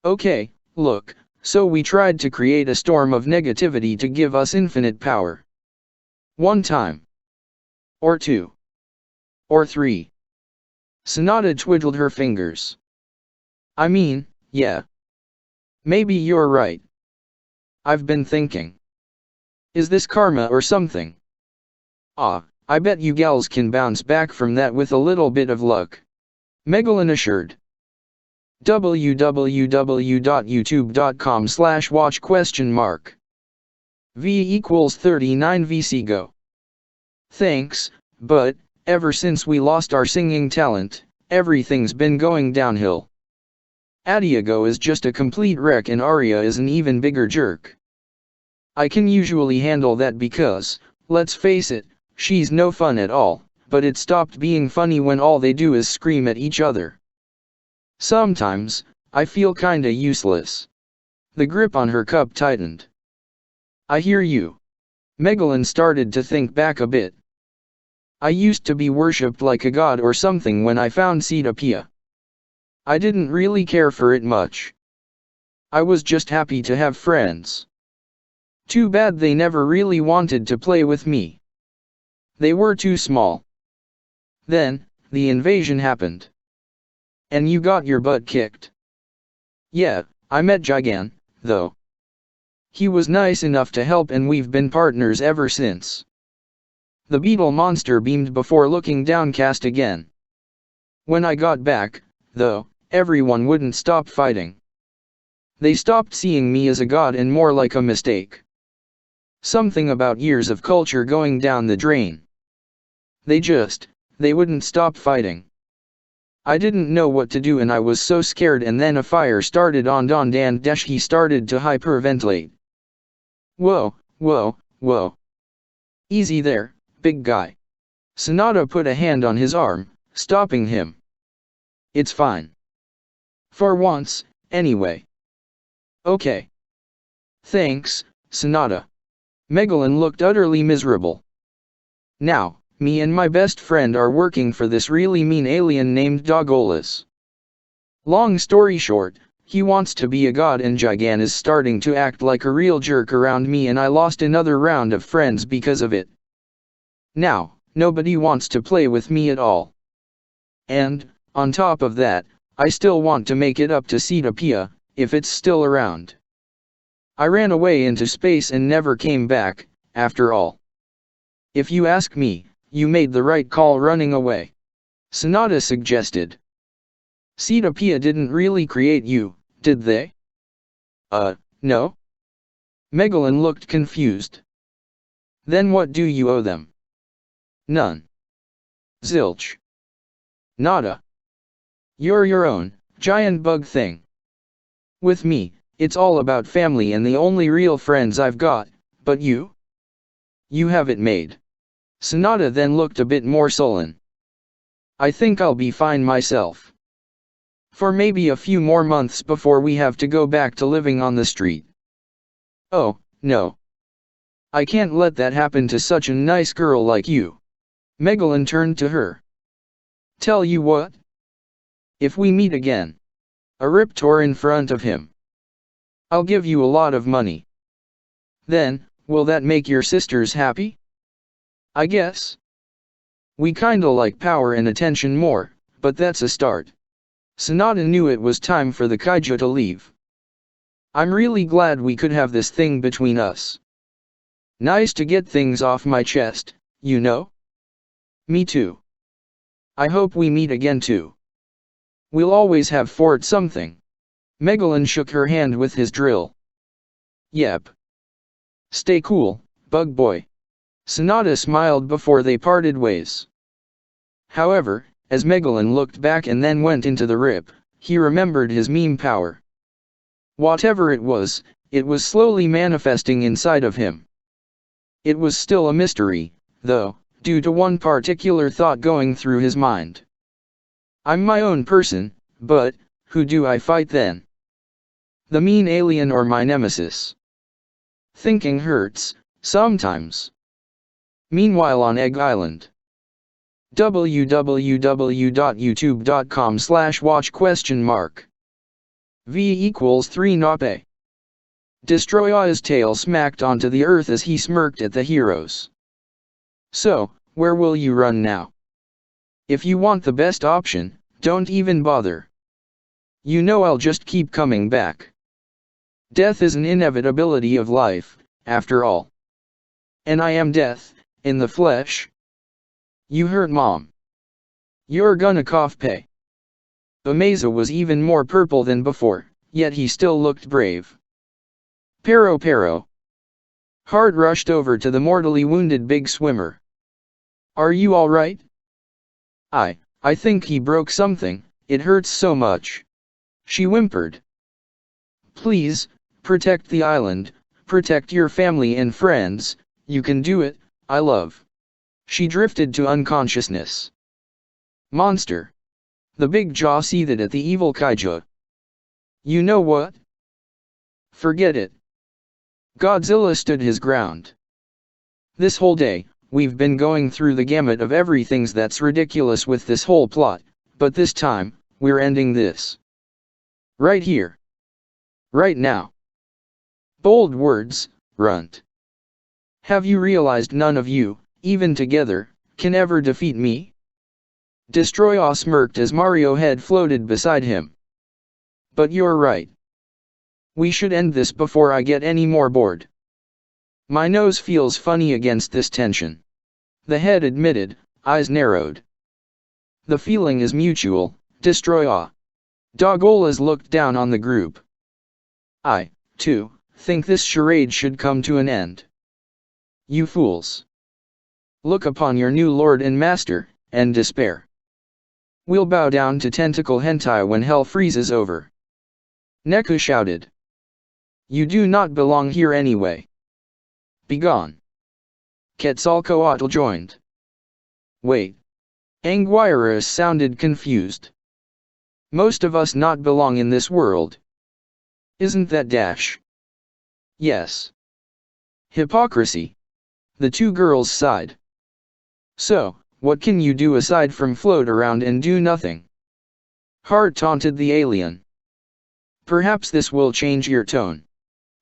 Okay, look, so we tried to create a storm of negativity to give us infinite power. 1 time. Or 2. Or 3. Sonata twiddled her fingers. I mean, yeah. Maybe you're right. I've been thinking. Is this karma or something? I bet you gals can bounce back from that with a little bit of luck. Megalon assured. www.youtube.com/watch?? V equals 39 VC go. Thanks, but, ever since we lost our singing talent, everything's been going downhill. Adiago is just a complete wreck and Arya is an even bigger jerk. I can usually handle that because, let's face it, she's no fun at all, but it stopped being funny when all they do is scream at each other. Sometimes, I feel kinda useless. The grip on her cup tightened. I hear you. Megalon started to think back a bit. I used to be worshipped like a god or something when I found Cetopia. I didn't really care for it much. I was just happy to have friends. Too bad they never really wanted to play with me. They were too small. Then, the invasion happened. And you got your butt kicked. Yeah, I met Gigan, though. He was nice enough to help and we've been partners ever since. The beetle monster beamed before looking downcast again. When I got back, though, everyone wouldn't stop fighting. They stopped seeing me as a god and more like a mistake. Something about years of culture going down the drain. They wouldn't stop fighting. I didn't know what to do and I was so scared and then a fire started on Don and he started to hyperventilate. Whoa. Easy there, big guy. Sonata put a hand on his arm, stopping him. It's fine. For once, anyway. Okay. Thanks, Sonata. Megalon looked utterly miserable. Now, me and my best friend are working for this really mean alien named Dogolas. Long story short, he wants to be a god and Gigan is starting to act like a real jerk around me and I lost another round of friends because of it. Now, nobody wants to play with me at all. And, on top of that, I still want to make it up to Cetopia, if it's still around. I ran away into space and never came back, after all. If you ask me, you made the right call running away. Sonata suggested. Cetopia didn't really create you, did they? No? Megalon looked confused. Then what do you owe them? None. Zilch. Nada. You're your own, giant bug thing. With me, it's all about family and the only real friends I've got, but you? You have it made. Sonata then looked a bit more sullen. I think I'll be fine myself. For maybe a few more months before we have to go back to living on the street. Oh, no. I can't let that happen to such a nice girl like you. Megalon turned to her. Tell you what? If we meet again. A rip tore in front of him. I'll give you a lot of money. Then, will that make your sisters happy? I guess. We kinda like power and attention more, but that's a start. Sonata knew it was time for the kaiju to leave. I'm really glad we could have this thing between us. Nice to get things off my chest, you know? Me too. I hope we meet again too. We'll always have fought something. Megalon shook her hand with his drill. Yep. Stay cool, bug boy. Sonata smiled before they parted ways. However, as Megalon looked back and then went into the rip, he remembered his meme power. Whatever it was slowly manifesting inside of him. It was still a mystery, though, due to one particular thought going through his mind. I'm my own person, but who do I fight then? The mean alien or my nemesis? Thinking hurts, sometimes. Meanwhile on Egg Island. www.youtube.com/watch?? V equals 3 Nape. Destoroyah's tail smacked onto the earth as he smirked at the heroes. So, where will you run now? If you want the best option, don't even bother. You know I'll just keep coming back. Death is an inevitability of life, after all. And I am death, in the flesh. You hurt Mom. You're gonna cough pay. Amaza was even more purple than before, yet he still looked brave. Pero. Hart rushed over to the mortally wounded big swimmer. Are you alright? I think he broke something, it hurts so much. She whimpered. Please, protect the island, protect your family and friends, you can do it, I love. She drifted to unconsciousness. Monster. The big jaw seethed at the evil kaiju. You know what? Forget it. Godzilla stood his ground. This whole day, we've been going through the gamut of everything's that's ridiculous with this whole plot, but this time, we're ending this. Right here. Right now. Bold words, Runt. Have you realized none of you, even together, can ever defeat me? Destoroyah smirked as Mario head floated beside him. But you're right. We should end this before I get any more bored. My nose feels funny against this tension. The head admitted, eyes narrowed. The feeling is mutual, Destoroyah. Dogolas looked down on the group. I, too, think this charade should come to an end. You fools. Look upon your new lord and master, and despair. We'll bow down to tentacle hentai when hell freezes over. Neku shouted. You do not belong here anyway. Begone. Quetzalcoatl joined. Wait. Anguirus sounded confused. Most of us not belong in this world. Isn't that dash? Yes. Hypocrisy. The two girls sighed. So, what can you do aside from float around and do nothing? Hart taunted the alien. Perhaps this will change your tone.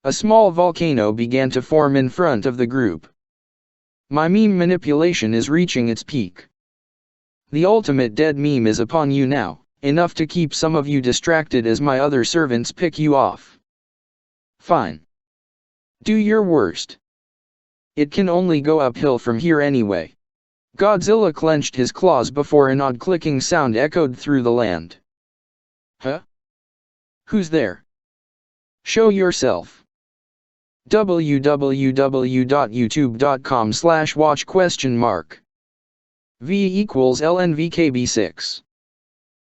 A small volcano began to form in front of the group. My meme manipulation is reaching its peak. The ultimate dead meme is upon you now, enough to keep some of you distracted as my other servants pick you off. Fine. Do your worst. It can only go uphill from here anyway. Godzilla clenched his claws before an odd clicking sound echoed through the land. Huh? Who's there? Show yourself. www.youtube.com/watch?? V equals LNVKB6.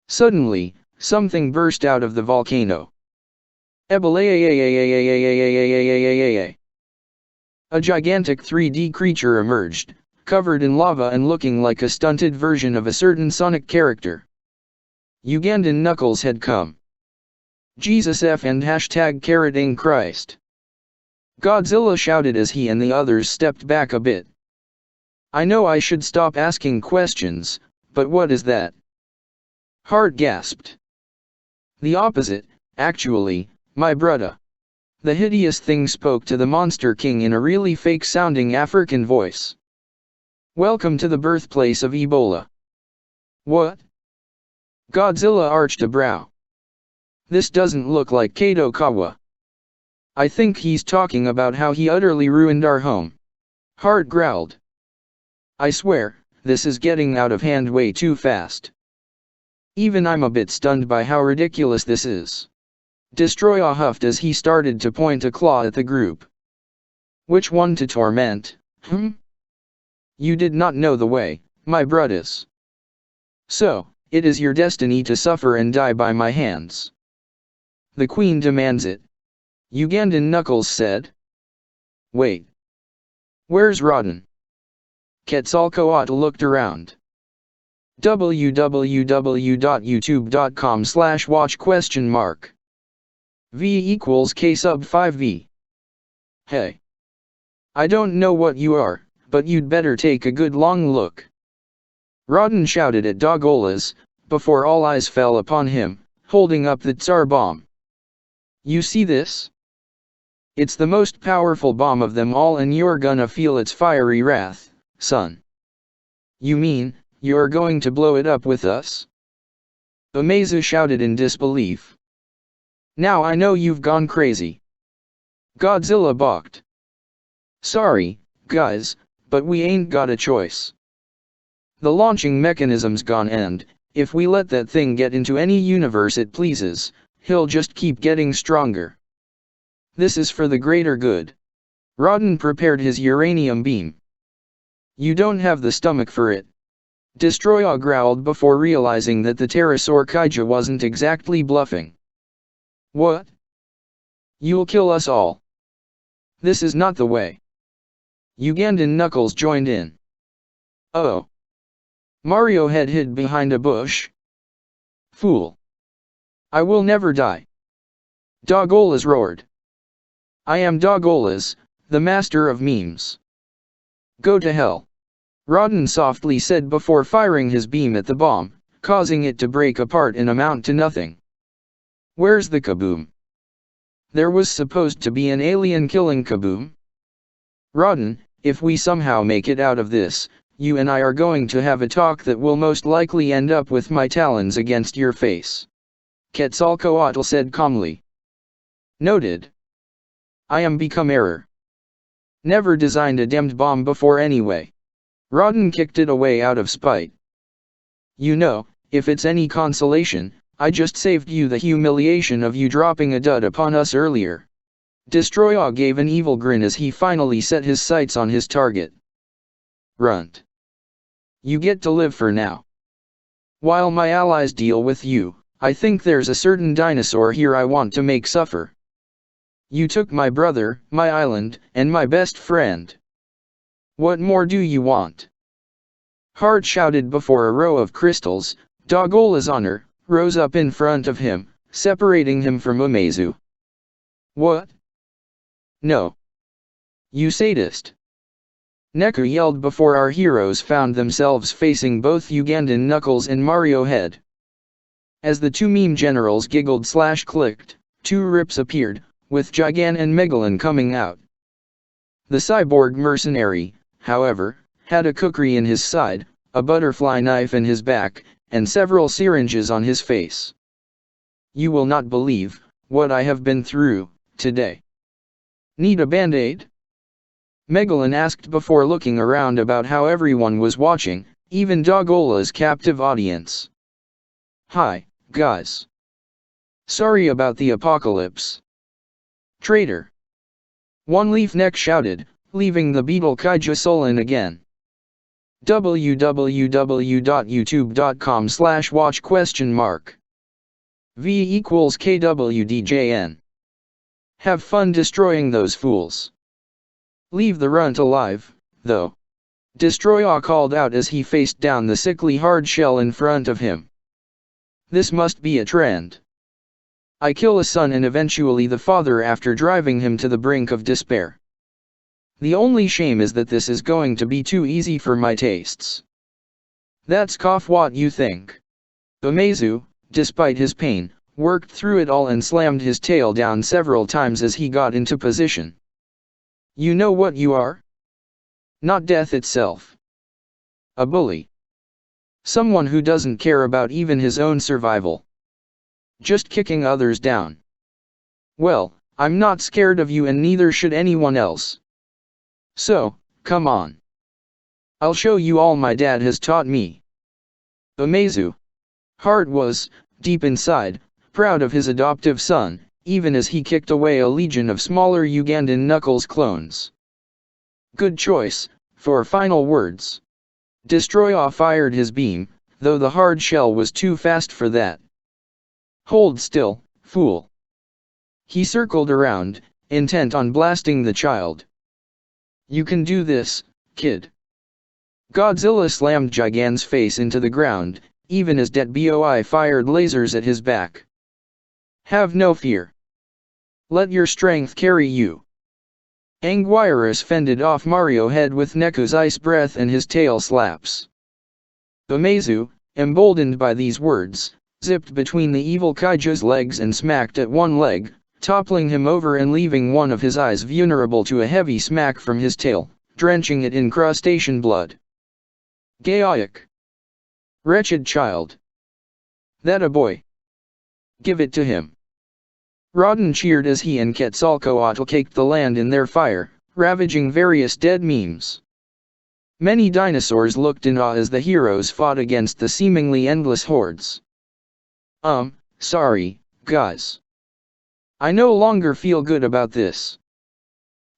Suddenly, something burst out of the volcano. A gigantic 3D creature emerged, covered in lava and looking like a stunted version of a certain Sonic character. Ugandan Knuckles had come. Jesus F and #carroting Christ. Godzilla shouted as he and the others stepped back a bit. I know I should stop asking questions, but what is that? Hart gasped. The opposite, actually, my brudda. The hideous thing spoke to the Monster King in a really fake-sounding African voice. Welcome to the birthplace of Ebola. What? Godzilla arched a brow. This doesn't look like Kato Kawa. I think he's talking about how he utterly ruined our home. Hart growled. I swear, this is getting out of hand way too fast. Even I'm a bit stunned by how ridiculous this is. Destoroyah huffed as he started to point a claw at the group. Which one to torment, You did not know the way, my bruddas. So, it is your destiny to suffer and die by my hands. The Queen demands it. Ugandan Knuckles said. Wait. Where's Rodden? Quetzalcoatl looked around. www.youtube.com/watch?? V equals K sub 5V. Hey. I don't know what you are, but you'd better take a good long look. Rodden shouted at Dogolas, before all eyes fell upon him, holding up the Tsar bomb. You see this? It's the most powerful bomb of them all and you're gonna feel its fiery wrath, son. You mean, you're going to blow it up with us? Amazu shouted in disbelief. Now I know you've gone crazy. Godzilla balked. Sorry, guys, but we ain't got a choice. The launching mechanism's gone and, if we let that thing get into any universe it pleases, he'll just keep getting stronger. This is for the greater good. Rodden prepared his uranium beam. You don't have the stomach for it. Destoroyah growled before realizing that the pterosaur kaiju wasn't exactly bluffing. What? You'll kill us all. This is not the way. Ugandan Knuckles joined in. Oh. Mario Head hid behind a bush. Fool. I will never die. Dogolas roared. I am Dogolas, the master of memes. Go to hell. Rodden softly said before firing his beam at the bomb, causing it to break apart and amount to nothing. Where's the kaboom? There was supposed to be an alien killing kaboom. Rodden, if we somehow make it out of this, you and I are going to have a talk that will most likely end up with my talons against your face. Quetzalcoatl said calmly. Noted. I am become error. Never designed a demmed bomb before anyway. Rodden kicked it away out of spite. You know, if it's any consolation, I just saved you the humiliation of you dropping a dud upon us earlier. Destoroyah gave an evil grin as he finally set his sights on his target. Runt. You get to live for now. While my allies deal with you, I think there's a certain dinosaur here I want to make suffer. You took my brother, my island, and my best friend. What more do you want? Hart shouted before a row of crystals, Dogola's honor, rose up in front of him, separating him from Amazu. What? No. You sadist. Neku yelled before our heroes found themselves facing both Ugandan Knuckles and Mario Head. As the two meme generals giggled/clicked, two rips appeared, with Gigan and Megalon coming out. The cyborg mercenary, however, had a kukri in his side, a butterfly knife in his back, and several syringes on his face. You will not believe what I have been through today. Need a band-aid? Megalon asked before looking around about how everyone was watching, even Dogola's captive audience. Hi, guys. Sorry about the apocalypse. Traitor. One Leaf Neck shouted, leaving the beetle kaiju sullen again. www.youtube.com/watch?? V = KWDJN. Have fun destroying those fools. Leave the runt alive, though. Destoroyah called out as he faced down the sickly hard shell in front of him. This must be a trend. I kill a son and eventually the father after driving him to the brink of despair. The only shame is that this is going to be too easy for my tastes. That's what you think. Umezu, despite his pain, worked through it all and slammed his tail down several times as he got into position. You know what you are? Not death itself. A bully. Someone who doesn't care about even his own survival. Just kicking others down. Well, I'm not scared of you and neither should anyone else. So, come on. I'll show you all my dad has taught me. Umezu. Hart was, deep inside, proud of his adoptive son, even as he kicked away a legion of smaller Ugandan Knuckles clones. Good choice, for final words. Destoroyah fired his beam, though the hard shell was too fast for that. Hold still, fool. He circled around, intent on blasting the child. You can do this, kid. Godzilla slammed Gigan's face into the ground, even as Destoroyah fired lasers at his back. Have no fear. Let your strength carry you. Anguirus fended off Mario head with Neku's ice breath and his tail slaps. Umezu, emboldened by these words, zipped between the evil kaiju's legs and smacked at one leg, toppling him over and leaving one of his eyes vulnerable to a heavy smack from his tail, drenching it in crustacean blood. Gaiotic. Wretched child. That a boy. Give it to him. Rodden cheered as he and Quetzalcoatl caked the land in their fire, ravaging various dead memes. Many dinosaurs looked in awe as the heroes fought against the seemingly endless hordes. Sorry, guys. I no longer feel good about this.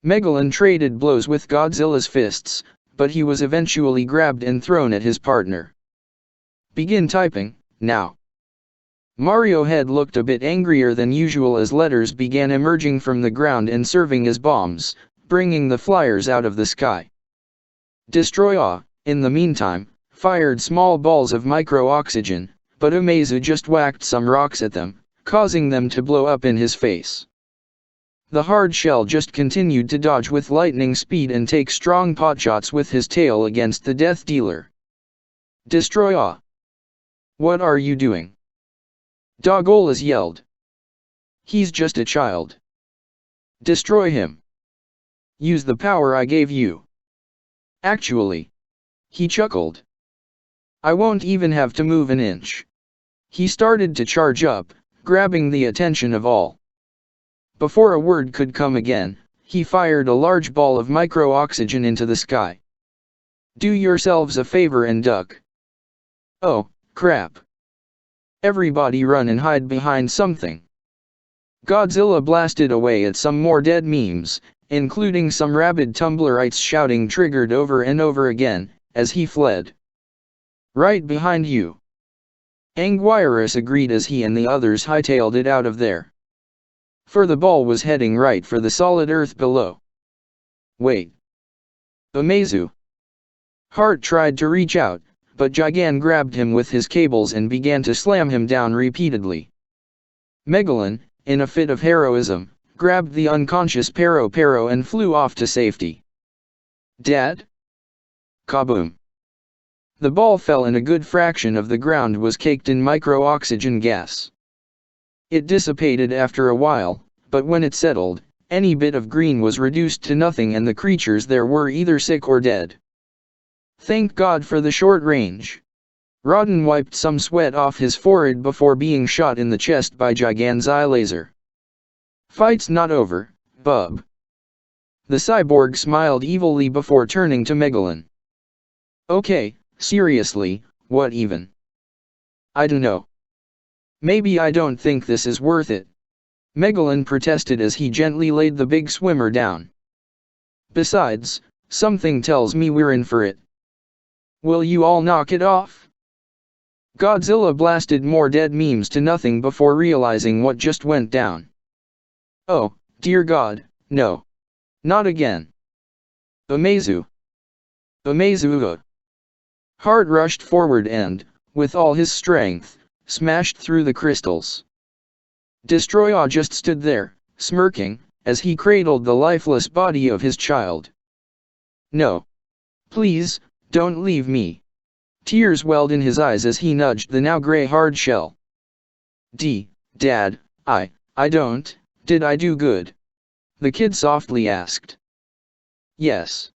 Megalon traded blows with Godzilla's fists, but he was eventually grabbed and thrown at his partner. Begin typing, now. Mario head looked a bit angrier than usual as letters began emerging from the ground and serving as bombs, bringing the flyers out of the sky. Destoroyah, in the meantime, fired small balls of micro-oxygen, but Umezu just whacked some rocks at them, causing them to blow up in his face. The hard shell just continued to dodge with lightning speed and take strong potshots with his tail against the death dealer. Destoroyah. What are you doing? Dogola yelled. He's just a child. Destroy him. Use the power I gave you. Actually. He chuckled. I won't even have to move an inch. He started to charge up, grabbing the attention of all. Before a word could come again, he fired a large ball of micro-oxygen into the sky. Do yourselves a favor and duck. Oh, crap. Everybody run and hide behind something. Godzilla blasted away at some more dead memes, including some rabid Tumblrites shouting triggered over and over again, as he fled. Right behind you. Anguirus agreed as he and the others hightailed it out of there. For the ball was heading right for the solid earth below. Wait. Umezu. Hart tried to reach out, but Gigan grabbed him with his cables and began to slam him down repeatedly. Megalon, in a fit of heroism, grabbed the unconscious Pero and flew off to safety. Dad? Kaboom. The ball fell and a good fraction of the ground was caked in micro-oxygen gas. It dissipated after a while, but when it settled, any bit of green was reduced to nothing and the creatures there were either sick or dead. Thank God for the short range. Rodden wiped some sweat off his forehead before being shot in the chest by Gigan's eye laser. Fight's not over, bub. The cyborg smiled evilly before turning to Megalon. Okay, seriously, what even? I dunno. Maybe I don't think this is worth it, Megalon protested as he gently laid the big swimmer down. Besides, something tells me we're in for it. Will you all knock it off? Godzilla blasted more dead memes to nothing before realizing what just went down. Oh, dear God, no. Not again. Amazu. Amazu. Heart rushed forward and, with all his strength, smashed through the crystals. Destoroyah just stood there, smirking, as he cradled the lifeless body of his child. No. Please, don't leave me. Tears welled in his eyes as he nudged the now gray hard shell. Dad, did I do good? The kid softly asked. Yes.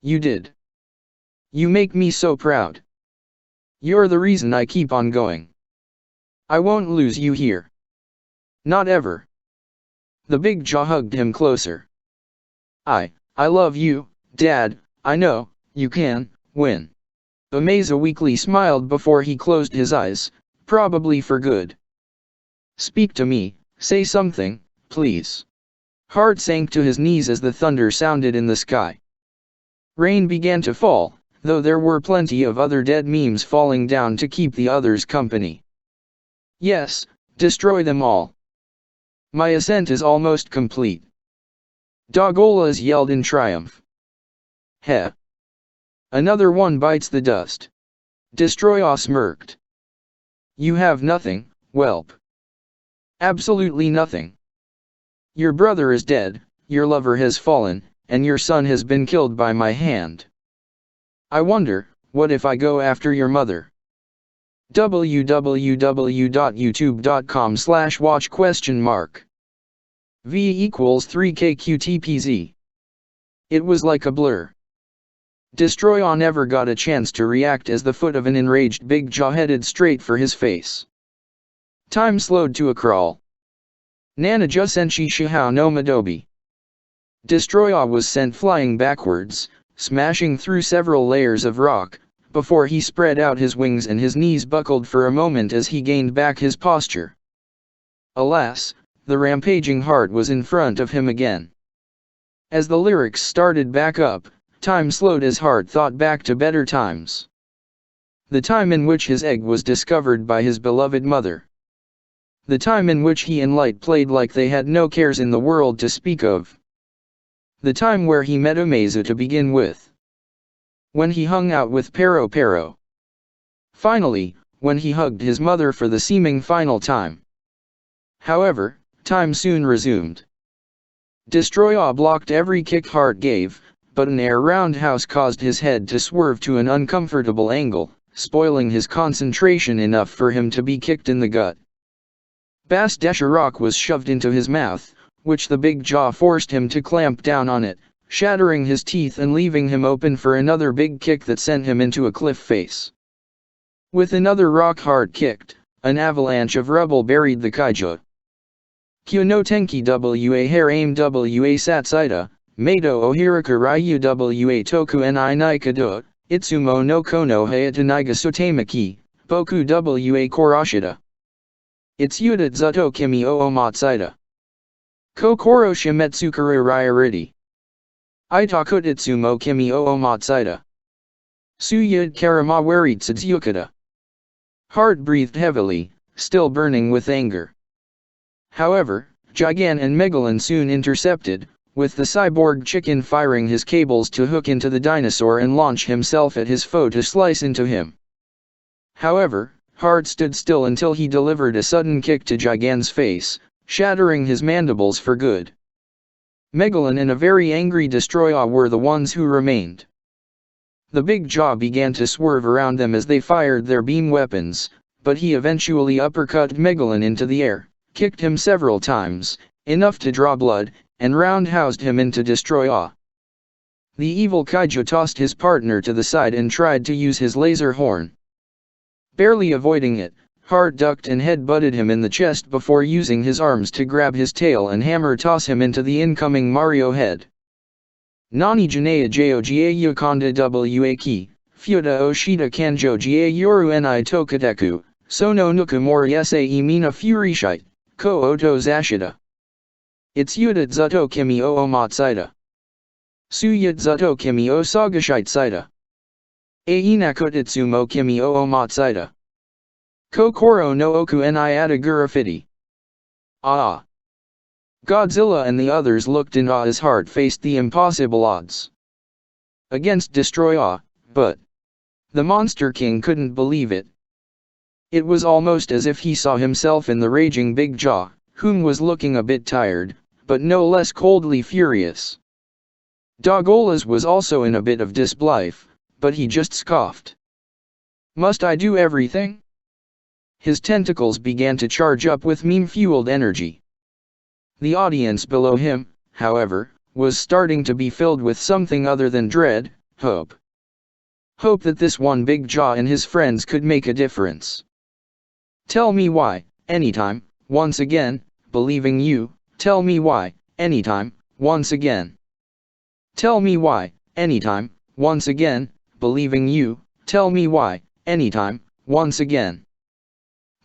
You did. You make me so proud. You're the reason I keep on going. I won't lose you here. Not ever. The big jaw hugged him closer. I love you, Dad, I know, you can win. Amaza weakly smiled before he closed his eyes, probably for good. Speak to me, say something, please. Heart sank to his knees as the thunder sounded in the sky. Rain began to fall, though there were plenty of other dead memes falling down to keep the others company. Yes, destroy them all. My ascent is almost complete. Dogolas yelled in triumph. Heh. Another one bites the dust. Destoroyah smirked. You have nothing, whelp. Absolutely nothing. Your brother is dead, your lover has fallen, and your son has been killed by my hand. I wonder, what if I go after your mother? www.youtube.com/watch?? V equals 3kqtpz. It was like a blur. Destoroyah never got a chance to react as the foot of an enraged big jaw headed straight for his face. Time slowed to a crawl. Nanaja senshi shihao no madobi. Destoroyah was sent flying backwards, smashing through several layers of rock, before he spread out his wings and his knees buckled for a moment as he gained back his posture. Alas, the rampaging heart was in front of him again. As the lyrics started back up, time slowed as Heart thought back to better times. The time in which his egg was discovered by his beloved mother. The time in which he and Light played like they had no cares in the world to speak of. The time where he met Amazu to begin with. When he hung out with Pero. Finally, when he hugged his mother for the seeming final time. However, time soon resumed. Destoroyah blocked every kick Heart gave, but an air roundhouse caused his head to swerve to an uncomfortable angle, spoiling his concentration enough for him to be kicked in the gut. Destoroyah was shoved into his mouth, which the big jaw forced him to clamp down on it, shattering his teeth and leaving him open for another big kick that sent him into a cliff face. With another rock Heart kicked, an avalanche of rubble buried the kaiju. Kyo no tenki wa hair aim wa satsida, Mato ohirika ryu wa toku ni nikado, itsumo no kono hayata niga sotamaki, boku wa korashida. Itsuda zuto kimi o omatsida. Kokoro shimetsukuru ryaridi. Itakut itsumo kimi o omatsida. Suyud karamawari tsutsukada. Heart breathed heavily, still burning with anger. However, Gigan and Megalon soon intercepted, with the cyborg chicken firing his cables to hook into the dinosaur and launch himself at his foe to slice into him. However, Heart stood still until he delivered a sudden kick to Gigan's face, shattering his mandibles for good. Megalon and a very angry Destoroyah were the ones who remained. The big jaw began to swerve around them as they fired their beam weapons, but he eventually uppercut Megalon into the air, kicked him several times, enough to draw blood, and roundhoused him into Destoroyah. The evil kaiju tossed his partner to the side and tried to use his laser horn. Barely avoiding it, Heart ducked and head-butted him in the chest before using his arms to grab his tail and hammer-toss him into the incoming Mario head. Nani janaya joga yukonda wa ki, fuda oshita kanjo ga yoru ni tokateku, Sono nukamori sa mina furishite, ko oto zashida. Itsuda zuto kimi o omatsuda. Suya zuto kimi o sagashite sida. Ainakotitsumo kimi o omatsuda. Kokoro no oku ni atagura fiti. Ah! Godzilla and the others looked in awe as Heart faced the impossible odds against Destoroyah, but the Monster King couldn't believe it. It was almost as if he saw himself in the raging Big Jaw, whom was looking a bit tired, but no less coldly furious. Dogola's was also in a bit of disbelief, but he just scoffed. Must I do everything? His tentacles began to charge up with meme-fueled energy. The audience below him, however, was starting to be filled with something other than dread, hope. Hope that this one Big Jaw and his friends could make a difference. Tell me why, anytime, once again, believing you, tell me why, anytime, once again. Tell me why, anytime, once again, believing you, tell me why, anytime, once again.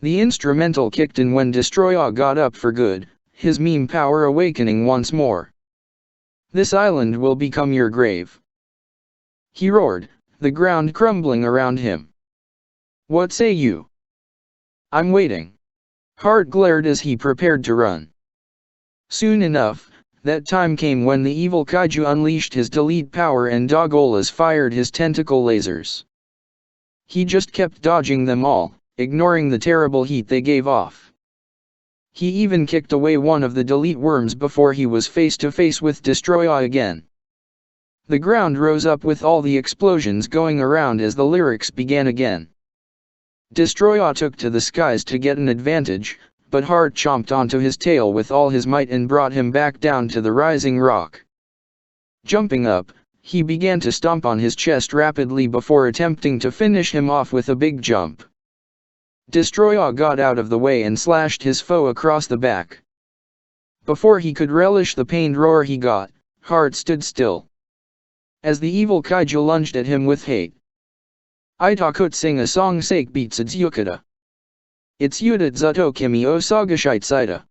The instrumental kicked in when Destoroyah got up for good, his meme power awakening once more. This island will become your grave. He roared, the ground crumbling around him. What say you? I'm waiting. Heart glared as he prepared to run. Soon enough, that time came when the evil kaiju unleashed his delete power and Dogolas fired his tentacle lasers. He just kept dodging them all, ignoring the terrible heat they gave off. He even kicked away one of the delete worms before he was face to face with Destoroyah again. The ground rose up with all the explosions going around as the lyrics began again. Destoroyah took to the skies to get an advantage, but Heart chomped onto his tail with all his might and brought him back down to the rising rock. Jumping up, he began to stomp on his chest rapidly before attempting to finish him off with a big jump. Destoroyah got out of the way and slashed his foe across the back. Before he could relish the pained roar he got, Heart stood still. As the evil kaiju lunged at him with hate. Ita could sing a song sake beats Yukata. Itsuda zuto kimi o sagashite sida.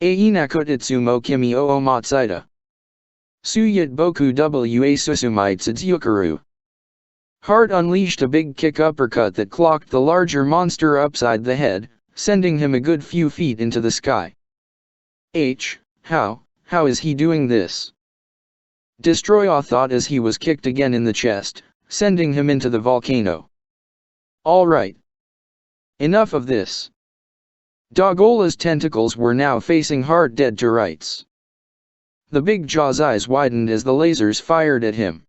Ainakotitsumo kimi o omatsuda. Suyat boku wa susumites yukaru. Heart unleashed a big kick uppercut that clocked the larger monster upside the head, sending him a good few feet into the sky. How is he doing this? Destoroyah thought as he was kicked again in the chest, sending him into the volcano. All right. Enough of this. Dogola's tentacles were now facing Heart dead to rights. The Big Jaw's eyes widened as the lasers fired at him.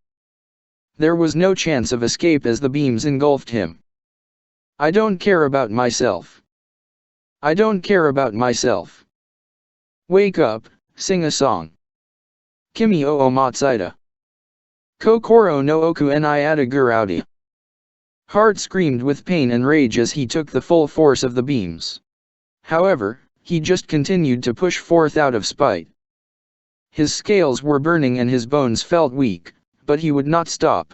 There was no chance of escape as the beams engulfed him. I don't care about myself. I don't care about myself. Wake up, sing a song. Kimi o omatsuda. Kokoro no oku ni atagura. Heart screamed with pain and rage as he took the full force of the beams. However, he just continued to push forth out of spite. His scales were burning and his bones felt weak, but he would not stop.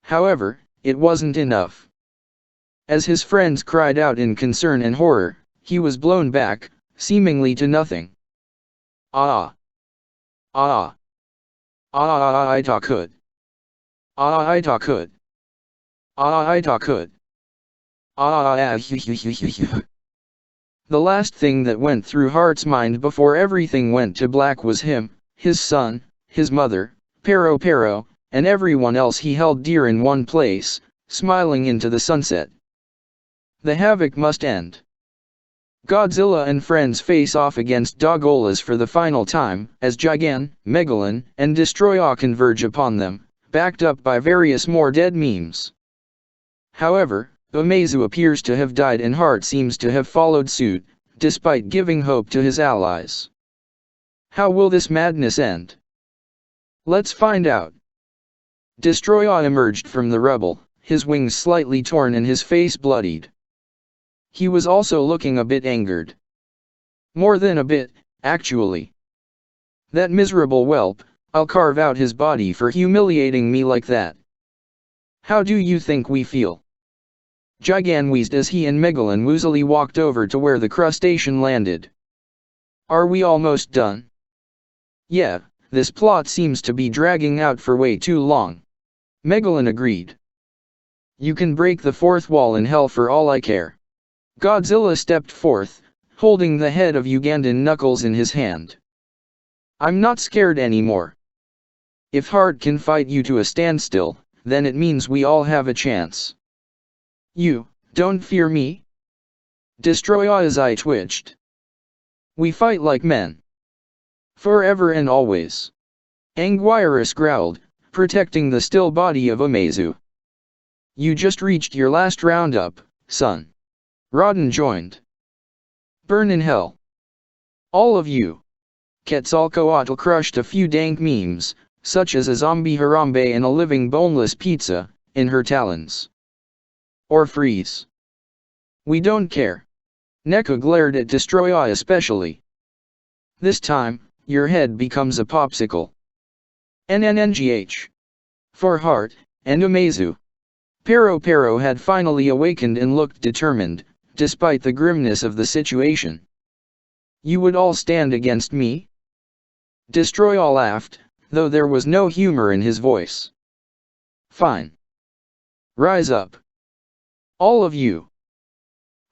However, it wasn't enough. As his friends cried out in concern and horror, he was blown back, seemingly to nothing. Ah! Ah! Ah! I could. Ah! I could. Ah! I could. Ah! The last thing that went through Heart's mind before everything went to black was him, his son, his mother, Pero, and everyone else he held dear in one place, smiling into the sunset. The havoc must end. Godzilla and friends face off against Dogolas for the final time, as Gigan, Megalon, and Destoroyah converge upon them, backed up by various more dead memes. However, Umezu appears to have died and Heart seems to have followed suit, despite giving hope to his allies. How will this madness end? Let's find out. Destoroyah emerged from the rubble, his wings slightly torn and his face bloodied. He was also looking a bit angered. More than a bit, actually. That miserable whelp, I'll carve out his body for humiliating me like that. How do you think we feel? Gigan wheezed as he and Megalon woozily walked over to where the crustacean landed. Are we almost done? Yeah, this plot seems to be dragging out for way too long. Megalon agreed. You can break the fourth wall in hell for all I care. Godzilla stepped forth, holding the head of Ugandan Knuckles in his hand. I'm not scared anymore. If Heart can fight you to a standstill, then it means we all have a chance. You don't fear me? Destoroyah's eye twitched. We fight like men. Forever and always. Anguirus growled, protecting the still body of Amazu. You just reached your last roundup, son. Rodden joined. Burn in hell. All of you. Quetzalcoatl crushed a few dank memes, such as a zombie Harambe and a living boneless pizza, in her talons. Or freeze. We don't care. NECA glared at Destoroyah especially. This time, your head becomes a popsicle. NNNGH. For Heart, and Amazu. Pero had finally awakened and looked determined, despite the grimness of the situation. You would all stand against me? Destoroyah laughed, though there was no humor in his voice. Fine. Rise up. All of you.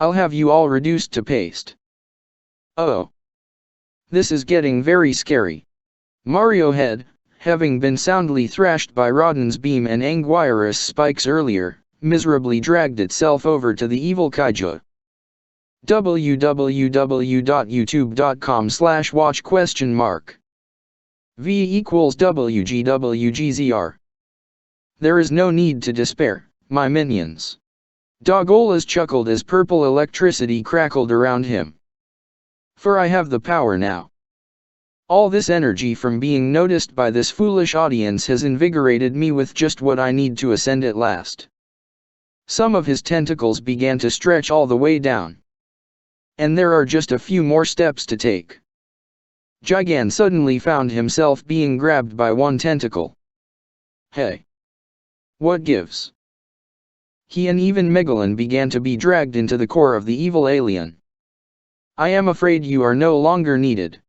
I'll have you all reduced to paste. Oh. This is getting very scary. Mario Head, having been soundly thrashed by Rodden's beam and Anguirus spikes earlier, miserably dragged itself over to the evil kaiju. www.youtube.com/watch?. V equals WGWGZR. There is no need to despair, my minions. Dogolas chuckled as purple electricity crackled around him. For I have the power now. All this energy from being noticed by this foolish audience has invigorated me with just what I need to ascend at last. Some of his tentacles began to stretch all the way down. And there are just a few more steps to take. Gigan suddenly found himself being grabbed by one tentacle. Hey! What gives? He and even Megalon began to be dragged into the core of the evil alien. I am afraid you are no longer needed.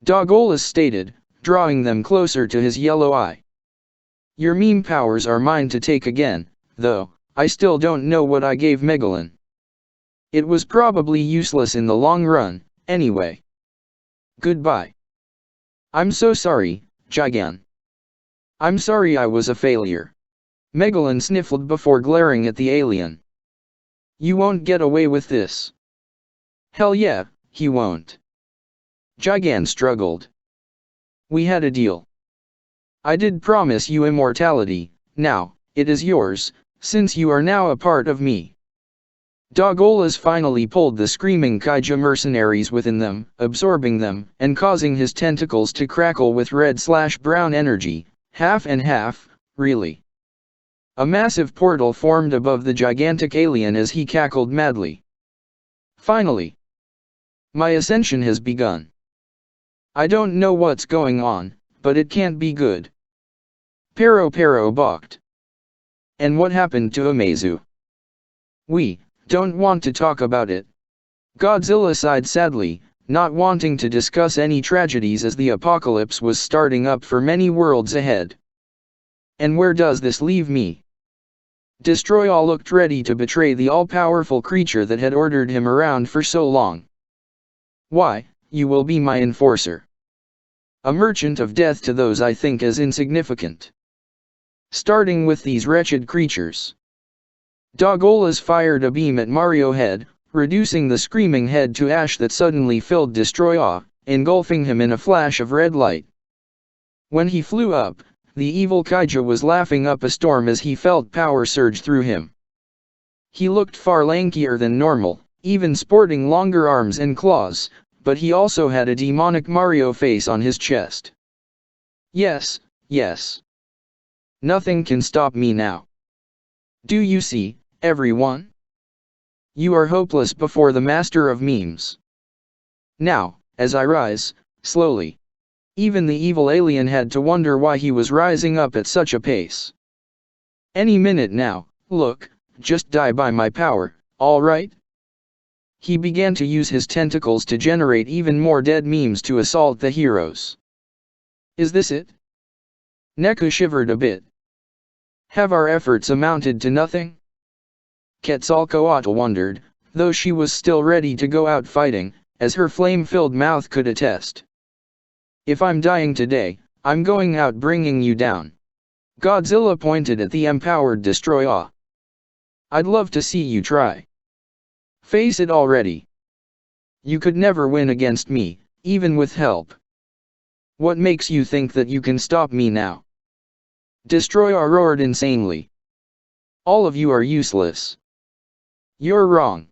Dogola stated, drawing them closer to his yellow eye. Your meme powers are mine to take again, though, I still don't know what I gave Megalon. It was probably useless in the long run, anyway. Goodbye. I'm so sorry, Gigan. I'm sorry I was a failure. Megalon sniffled before glaring at the alien. You won't get away with this. Hell yeah, he won't. Gigan struggled. We had a deal. I did promise you immortality, now, it is yours, since you are now a part of me. Dogolas finally pulled the screaming kaiju mercenaries within them, absorbing them, and causing his tentacles to crackle with red/brown energy, half and half, really. A massive portal formed above the gigantic alien as he cackled madly. Finally. My ascension has begun. I don't know what's going on, but it can't be good. Pero balked. And what happened to Amazu? We don't want to talk about it. Godzilla sighed sadly, not wanting to discuss any tragedies as the apocalypse was starting up for many worlds ahead. And where does this leave me? Destoroyah looked ready to betray the all-powerful creature that had ordered him around for so long. Why, you will be my enforcer. A merchant of death to those I think as insignificant. Starting with these wretched creatures. Dogolas fired a beam at Mario Head, reducing the screaming head to ash that suddenly filled Destoroyah, engulfing him in a flash of red light. When he flew up, the evil kaiju was laughing up a storm as he felt power surge through him. He looked far lankier than normal, even sporting longer arms and claws, but he also had a demonic Mario face on his chest. Yes, yes. Nothing can stop me now. Do you see, everyone? You are hopeless before the master of memes. Now, as I rise, slowly. Even the evil alien had to wonder why he was rising up at such a pace. Any minute now, look, just die by my power, alright? He began to use his tentacles to generate even more dead memes to assault the heroes. Is this it? Neku shivered a bit. Have our efforts amounted to nothing? Quetzalcoatl wondered, though she was still ready to go out fighting, as her flame-filled mouth could attest. If I'm dying today, I'm going out bringing you down. Godzilla pointed at the empowered Destoroyah. I'd love to see you try. Face it already. You could never win against me, even with help. What makes you think that you can stop me now? Destoroyah roared insanely. All of you are useless. You're wrong.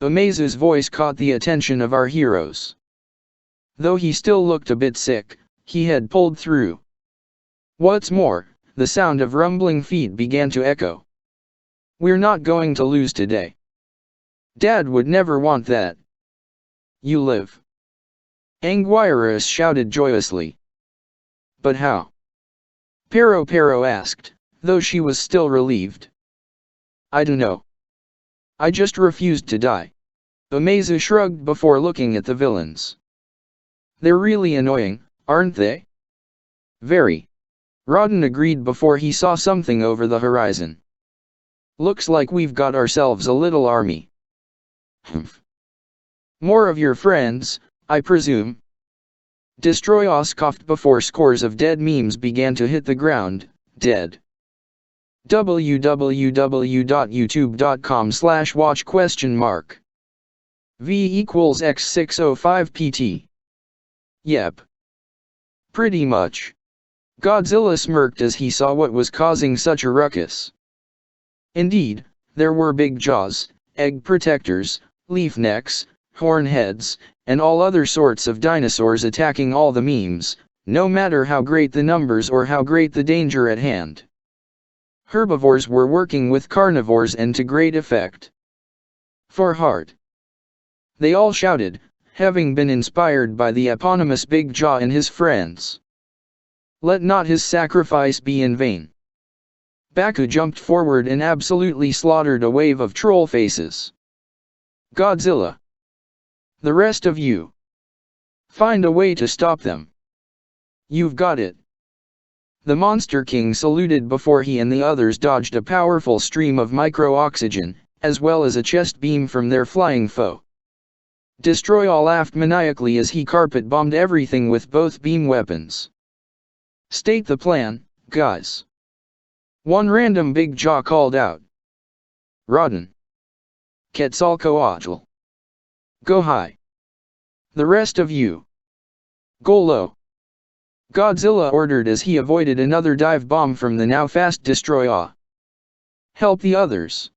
Umezu's voice caught the attention of our heroes. Though he still looked a bit sick, he had pulled through. What's more, the sound of rumbling feet began to echo. We're not going to lose today. Dad would never want that. You live. Anguirus shouted joyously. But how? Pero asked, though she was still relieved. I don't know. I just refused to die. Umezu shrugged before looking at the villains. They're really annoying, aren't they? Very. Rodden agreed before he saw something over the horizon. Looks like we've got ourselves a little army. Humph. More of your friends, I presume? Destoroyah scoffed before scores of dead memes began to hit the ground, dead. www.youtube.com/watch?? V equals x605 pt. Yep. Pretty much. Godzilla smirked as he saw what was causing such a ruckus. Indeed, there were big jaws, egg protectors, leaf necks, horn heads, and all other sorts of dinosaurs attacking all the memes, no matter how great the numbers or how great the danger at hand. Herbivores were working with carnivores and to great effect. For heart. They all shouted, having been inspired by the eponymous Big Jaw and his friends. Let not his sacrifice be in vain. Baku jumped forward and absolutely slaughtered a wave of troll faces. Godzilla. The rest of you. Find a way to stop them. You've got it. The Monster King saluted before he and the others dodged a powerful stream of micro-oxygen, as well as a chest beam from their flying foe. Destoroyah laughed maniacally as he carpet-bombed everything with both beam weapons. State the plan, guys. One random Big Jaw called out. Rodden. Quetzalcoatl. Go high. The rest of you. Go low. Godzilla ordered as he avoided another dive bomb from the now fast Destoroyah. Help the others.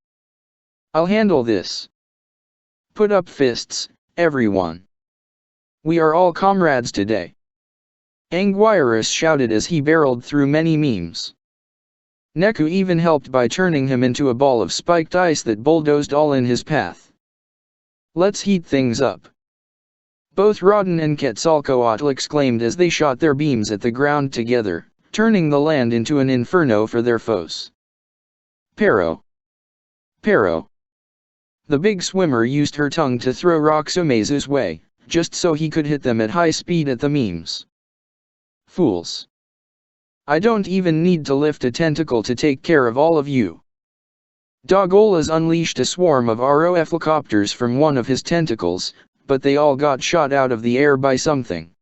I'll handle this. Put up fists, everyone. We are all comrades today. Anguirus shouted as he barreled through many memes. Neku even helped by turning him into a ball of spiked ice that bulldozed all in his path. Let's heat things up. Both Rodden and Quetzalcoatl exclaimed as they shot their beams at the ground together, turning the land into an inferno for their foes. Pero. The big swimmer used her tongue to throw rocks Umezu's way, just so he could hit them at high speed at the memes. Fools. I don't even need to lift a tentacle to take care of all of you. Dogolas unleashed a swarm of ROF helicopters from one of his tentacles, but they all got shot out of the air by something.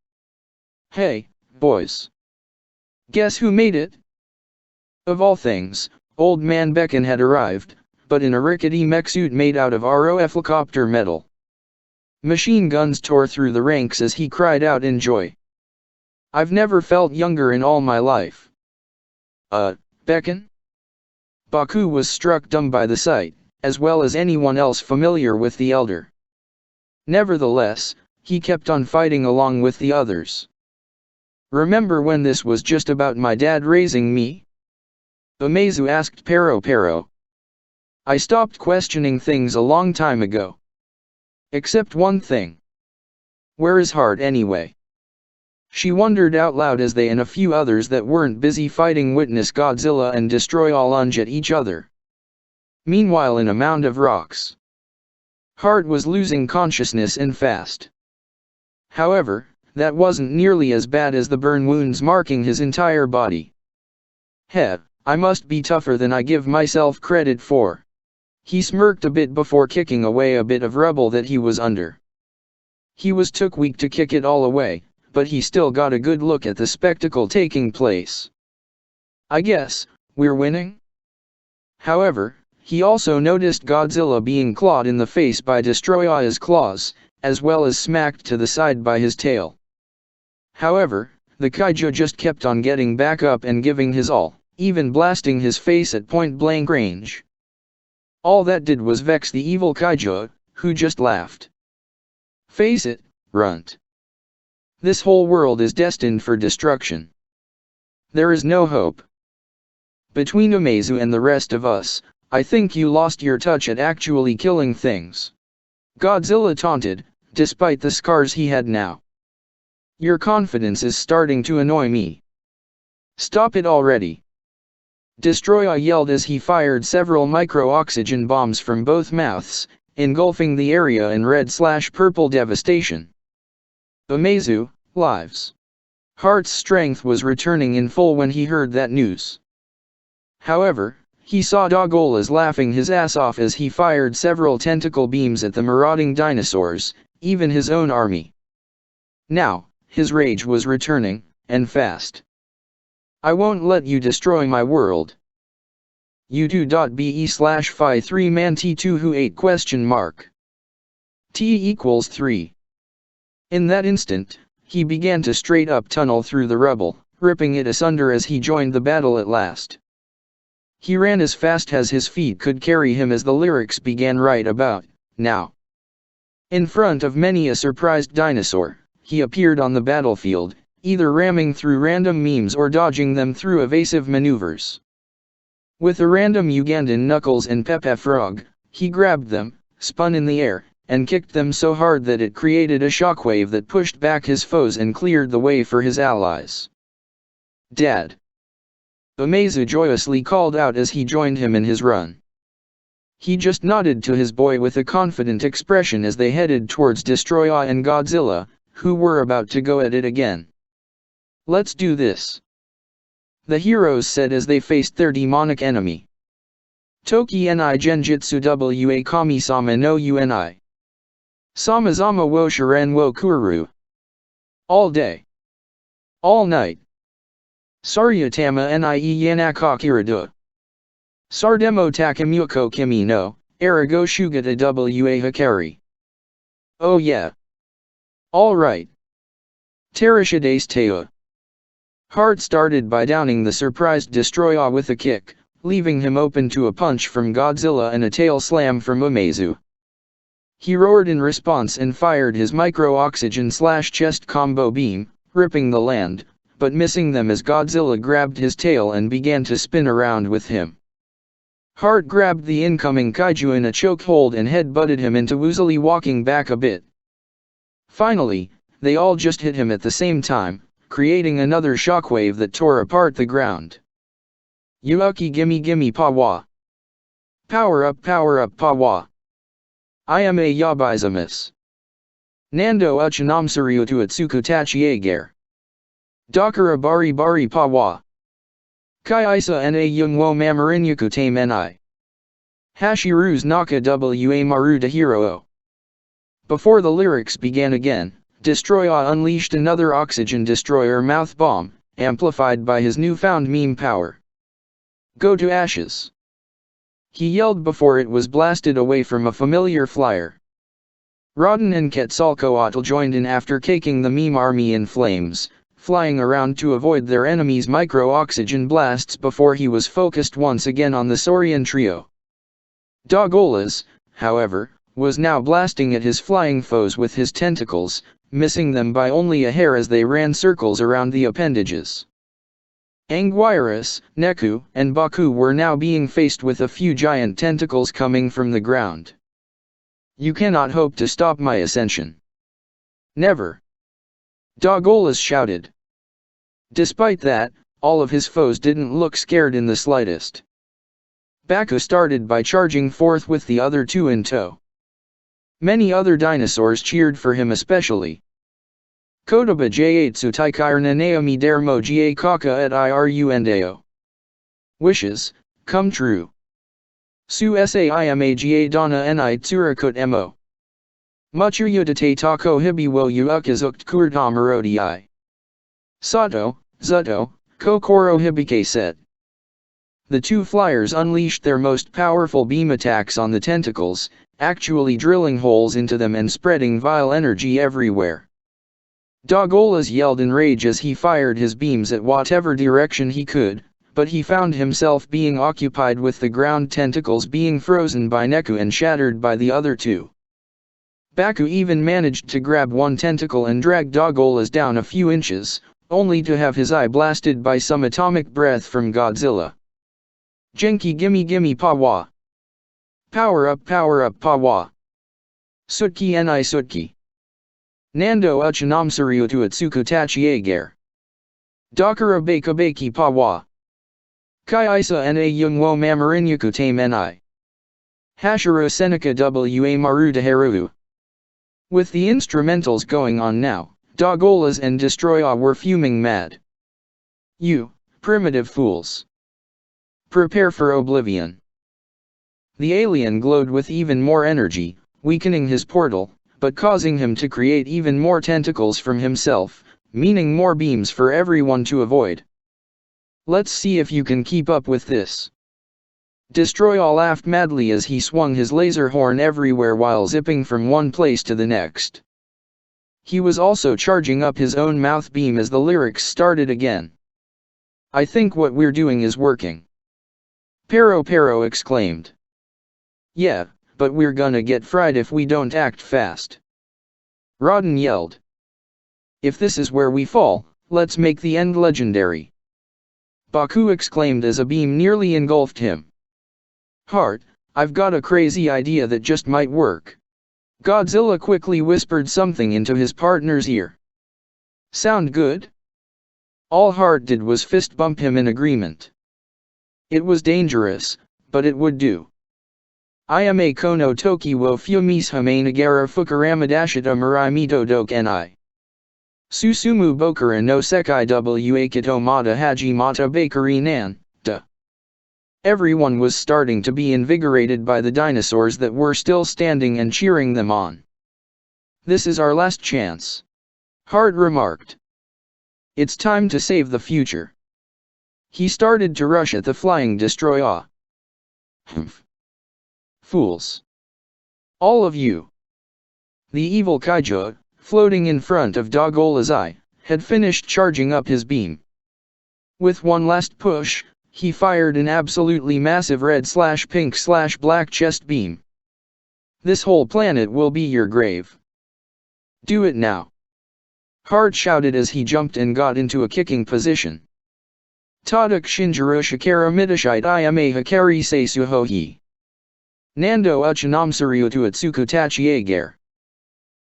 Hey, boys. Guess who made it? Of all things, Old Man Beacon had arrived, but in a rickety mech suit made out of ROF helicopter metal. Machine guns tore through the ranks as he cried out in joy. I've never felt younger in all my life. Beacon? Baku was struck dumb by the sight, as well as anyone else familiar with the elder. Nevertheless, he kept on fighting along with the others. Remember when this was just about my dad raising me? Umezu asked Pero. I stopped questioning things a long time ago. Except one thing. Where is Heart anyway? She wondered out loud as they and a few others that weren't busy fighting witnessed Godzilla and Destoroyah lunge at each other. Meanwhile, in a mound of rocks, Hart was losing consciousness and fast. However, that wasn't nearly as bad as the burn wounds marking his entire body. Heh, I must be tougher than I give myself credit for. He smirked a bit before kicking away a bit of rubble that he was under. He was too weak to kick it all away, but he still got a good look at the spectacle taking place. I guess, we're winning? However, he also noticed Godzilla being clawed in the face by Destoroyah's claws, as well as smacked to the side by his tail. However, the kaiju just kept on getting back up and giving his all, even blasting his face at point-blank range. All that did was vex the evil kaiju, who just laughed. Face it, Runt. This whole world is destined for destruction. There is no hope. Between Umezu and the rest of us, I think you lost your touch at actually killing things. Godzilla taunted, despite the scars he had now. Your confidence is starting to annoy me. Stop it already. Destoroyah yelled as he fired several micro-oxygen bombs from both mouths, engulfing the area in red/purple devastation. Umezu, lives. Hart's strength was returning in full when he heard that news. However, he saw Dogolas laughing his ass off as he fired several tentacle beams at the marauding dinosaurs, even his own army. Now, his rage was returning, and fast. I won't let you destroy my world. U2.be/phi3man T2 who 8 ? T equals 3. In that instant, he began to straight up tunnel through the rubble, ripping it asunder as he joined the battle at last. He ran as fast as his feet could carry him as the lyrics began right about now. In front of many a surprised dinosaur, he appeared on the battlefield, either ramming through random memes or dodging them through evasive maneuvers. With a random Ugandan knuckles and Pepe frog, he grabbed them, spun in the air, and kicked them so hard that it created a shockwave that pushed back his foes and cleared the way for his allies. Dad! Umezu joyously called out as he joined him in his run. He just nodded to his boy with a confident expression as they headed towards Destoroyah and Godzilla, who were about to go at it again. Let's do this, the heroes said as they faced their demonic enemy. Toki ni genjutsu wa kami-sama no uni. Samazama wo shiren wo kuru. All day. All night. Saryatama nie yanakakiradu. Sardemo takamuko kimi no, arigo shugata wa hikari. Oh yeah. Alright. Terashades teo. Hart started by downing the surprised Destoroyah with a kick, leaving him open to a punch from Godzilla and a tail slam from Umezu. He roared in response and fired his micro-oxygen/chest combo beam, ripping the land, but missing them as Godzilla grabbed his tail and began to spin around with him. Hart grabbed the incoming kaiju in a chokehold and head-butted him into woozily walking back a bit. Finally, they all just hit him at the same time, creating another shockwave that tore apart the ground. Yuuki gimme gimme pawa. Power up pawa. I am a yabizamus. Nando uchinamsuru to atsuku tachiager. Dakara bari bari pawa. Kai isa na yungwo mamarinyuku tame ni. Hashirus naka wa maru de hiro. Before the lyrics began again, Destoroyah unleashed another oxygen destroyer mouth bomb, amplified by his newfound meme power. Go to ashes. He yelled before it was blasted away from a familiar flyer. Rodden and Quetzalcoatl joined in after caking the meme army in flames, flying around to avoid their enemy's micro-oxygen blasts before he was focused once again on the Saurian trio. Dogolas, however, was now blasting at his flying foes with his tentacles, missing them by only a hair as they ran circles around the appendages. Anguirus, Neku, and Baku were now being faced with a few giant tentacles coming from the ground. You cannot hope to stop my ascension. Never. Dogolas shouted. Despite that, all of his foes didn't look scared in the slightest. Baku started by charging forth with the other two in tow. Many other dinosaurs cheered for him especially. Kodoba J8 Taikirna Naomi Dermo Ga Kaka et Irundeo. Wishes, come true. Su Saimaga Donna Ni Tsurakut Mo. Muchuyu de Tako Hibi wo Ukazukt Kurdamarodi. Sato, Zuto, Kokoro Hibike set. The two flyers unleashed their most powerful beam attacks on the tentacles, actually drilling holes into them and spreading vile energy everywhere. Dogola yelled in rage as he fired his beams at whatever direction he could, but he found himself being occupied with the ground tentacles being frozen by Neku and shattered by the other two. Baku even managed to grab one tentacle and drag Dogola down a few inches, only to have his eye blasted by some atomic breath from Godzilla. Genki gimme pawa. Power up pawa. Sutki ni sutki. Nando uchinamsariu to atsuku tachiager. Dakara beki pawa. Kai isa na yung wo mamarinyuku tame ni. Hashira Seneca wa maru de heru. With the instrumentals going on now, Dogolas and Destoroyah were fuming mad. You, primitive fools. Prepare for oblivion. The alien glowed with even more energy, weakening his portal, but causing him to create even more tentacles from himself, meaning more beams for everyone to avoid. Let's see if you can keep up with this. Destoroyah laughed madly as he swung his laser horn everywhere while zipping from one place to the next. He was also charging up his own mouth beam as the lyrics started again. I think what we're doing is working. Pero exclaimed. Yeah, but we're gonna get fried if we don't act fast. Rodden yelled. If this is where we fall, let's make the end legendary. Baku exclaimed as a beam nearly engulfed him. Heart, I've got a crazy idea that just might work. Godzilla quickly whispered something into his partner's ear. Sound good? All Heart did was fist bump him in agreement. It was dangerous, but it would do. Iame kono toki wo fumis hame nagara fukuramadashita murai mito doke ni. Susumu bokura no sekai wa kito mata haji mata bakery nan, da. Everyone was starting to be invigorated by the dinosaurs that were still standing and cheering them on. This is our last chance. Heart remarked. It's time to save the future. He started to rush at the flying Destoroyah. Humph. Fools. All of you. The evil kaiju, floating in front of Dogola's eye, had finished charging up his beam. With one last push, he fired an absolutely massive red/pink/black chest beam. This whole planet will be your grave. Do it now. Heart shouted as he jumped and got into a kicking position. Tadak Shinjiro Shikara Midashite Iame Hikari Seisuhohi. Nando uchinamsariu to atsuku tachiager.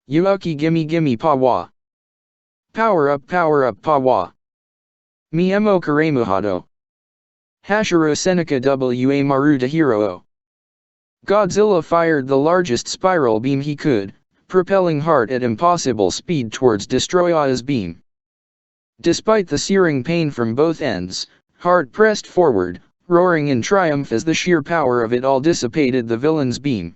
Yuuki gimme pawa. Power up pawa. Miemo karemuhado. Hashira Seneca wa maru de hero. Godzilla fired the largest spiral beam he could, propelling Heart at impossible speed towards Destoroyah's beam. Despite the searing pain from both ends, Heart pressed forward, roaring in triumph as the sheer power of it all dissipated the villain's beam.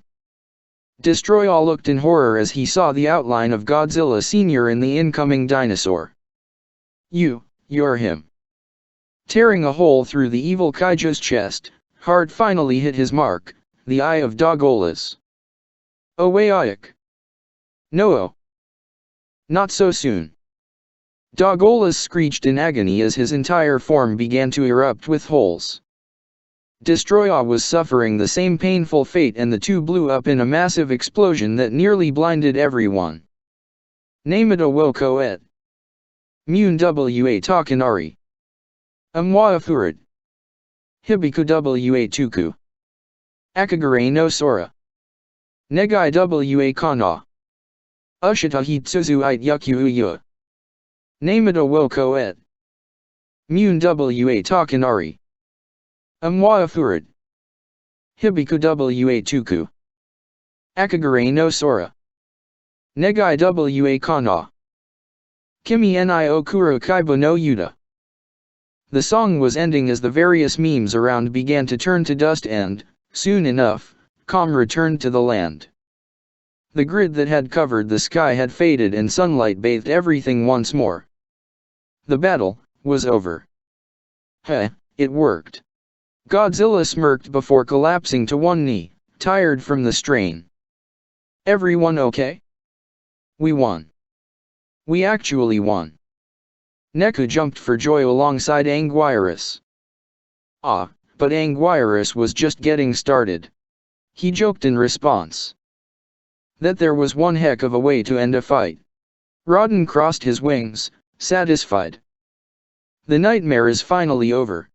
Destoroyah looked in horror as he saw the outline of Godzilla Sr. in the incoming dinosaur. You're him. Tearing a hole through the evil kaiju's chest, Heart finally hit his mark, the eye of Dogola's. Owayak. No. Not so soon. Dogola screeched in agony as his entire form began to erupt with holes. Destoroyah was suffering the same painful fate and the two blew up in a massive explosion that nearly blinded everyone. Namada Woko et. Mun wa Takanari. Amwa Furid. Hibiku wa Tuku. Akagare no Sora. Negai wa Kana. Ushitahi Tsuzu it Yuku. Namada Woko et. Mun wa Takanari. Amwa Furid. Hibiku wa tuku. Akagare no sora. Negai wa kana. Kimi ni okuro kaibo no yuta. The song was ending as the various memes around began to turn to dust and, soon enough, calm returned to the land. The grid that had covered the sky had faded and sunlight bathed everything once more. The battle was over. Heh, it worked. Godzilla smirked before collapsing to one knee, tired from the strain. Everyone okay? We won. We actually won. Neku jumped for joy alongside Anguirus. Ah, but Anguirus was just getting started. He joked in response. That there was one heck of a way to end a fight. Rodden crossed his wings, satisfied. The nightmare is finally over.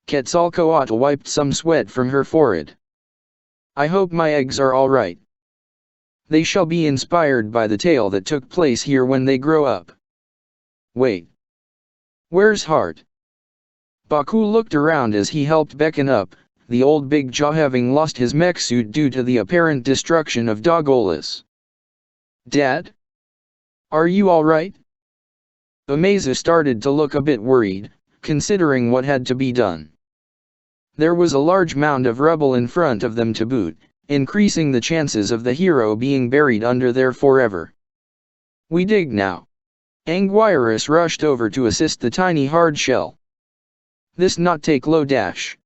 Quetzalcoatl wiped some sweat from her forehead. I hope my eggs are all right. They shall be inspired by the tale that took place here when they grow up. Wait. Where's Hart? Baku looked around as he helped beckon up, the old big jaw having lost his mech suit due to the apparent destruction of Dogolas. Dad? Are you alright? Amaza started to look a bit worried, considering what had to be done. There was a large mound of rubble in front of them to boot, increasing the chances of the hero being buried under there forever. We dig now. Anguirus rushed over to assist the tiny hard shell. This not take low dash.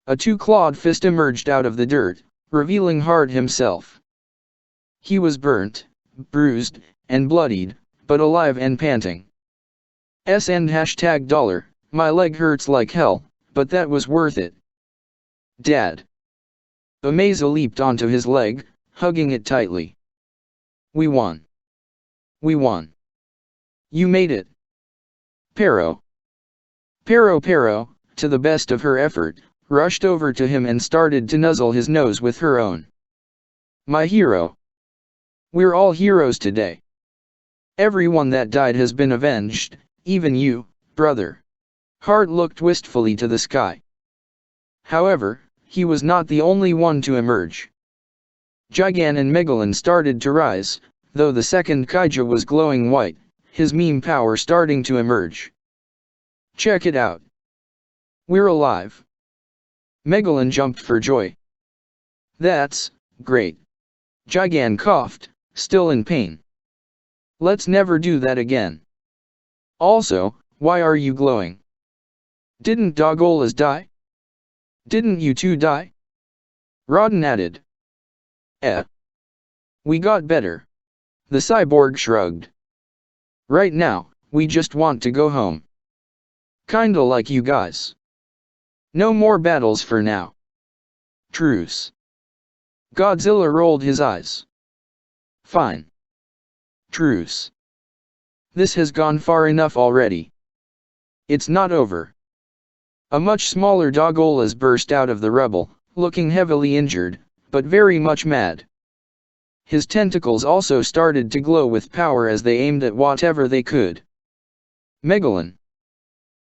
A two-clawed fist emerged out of the dirt, revealing Hart himself. He was burnt, bruised, and bloodied, but alive and panting. And $, my leg hurts like hell, but that was worth it. Dad. Amaza leaped onto his leg, hugging it tightly. We won. We won. You made it. Pero, to the best of her effort, rushed over to him and started to nuzzle his nose with her own. My hero. We're all heroes today. Everyone that died has been avenged, even you, brother. Hart looked wistfully to the sky. However, he was not the only one to emerge. Gigan and Megalon started to rise, though the second Kaija was glowing white, his meme power starting to emerge. Check it out. We're alive. Megalon jumped for joy. That's great. Gigan coughed, still in pain. Let's never do that again. Also, why are you glowing? Didn't Dogolas die? Didn't you two die? Rodden added. We got better. The cyborg shrugged. Right now, we just want to go home. Kinda like you guys. No more battles for now. Truce. Godzilla rolled his eyes. Fine. Truce. This has gone far enough already. It's not over. A much smaller Dogolas burst out of the rubble, looking heavily injured, but very much mad. His tentacles also started to glow with power as they aimed at whatever they could. Megalon.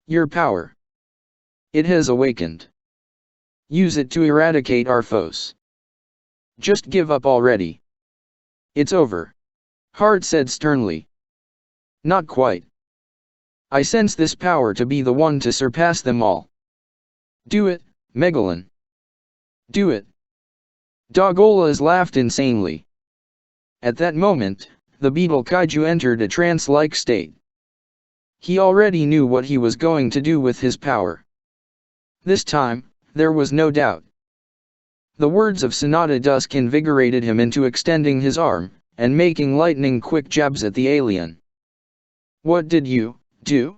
Your power. It has awakened. Use it to eradicate our foes. Just give up already. It's over. Hart said sternly. Not quite. I sense this power to be the one to surpass them all. Do it, Megalon. Do it. Dogolas laughed insanely. At that moment, the beetle kaiju entered a trance-like state. He already knew what he was going to do with his power. This time, there was no doubt. The words of Sonata Dusk invigorated him into extending his arm, and making lightning-quick jabs at the alien. What did you do?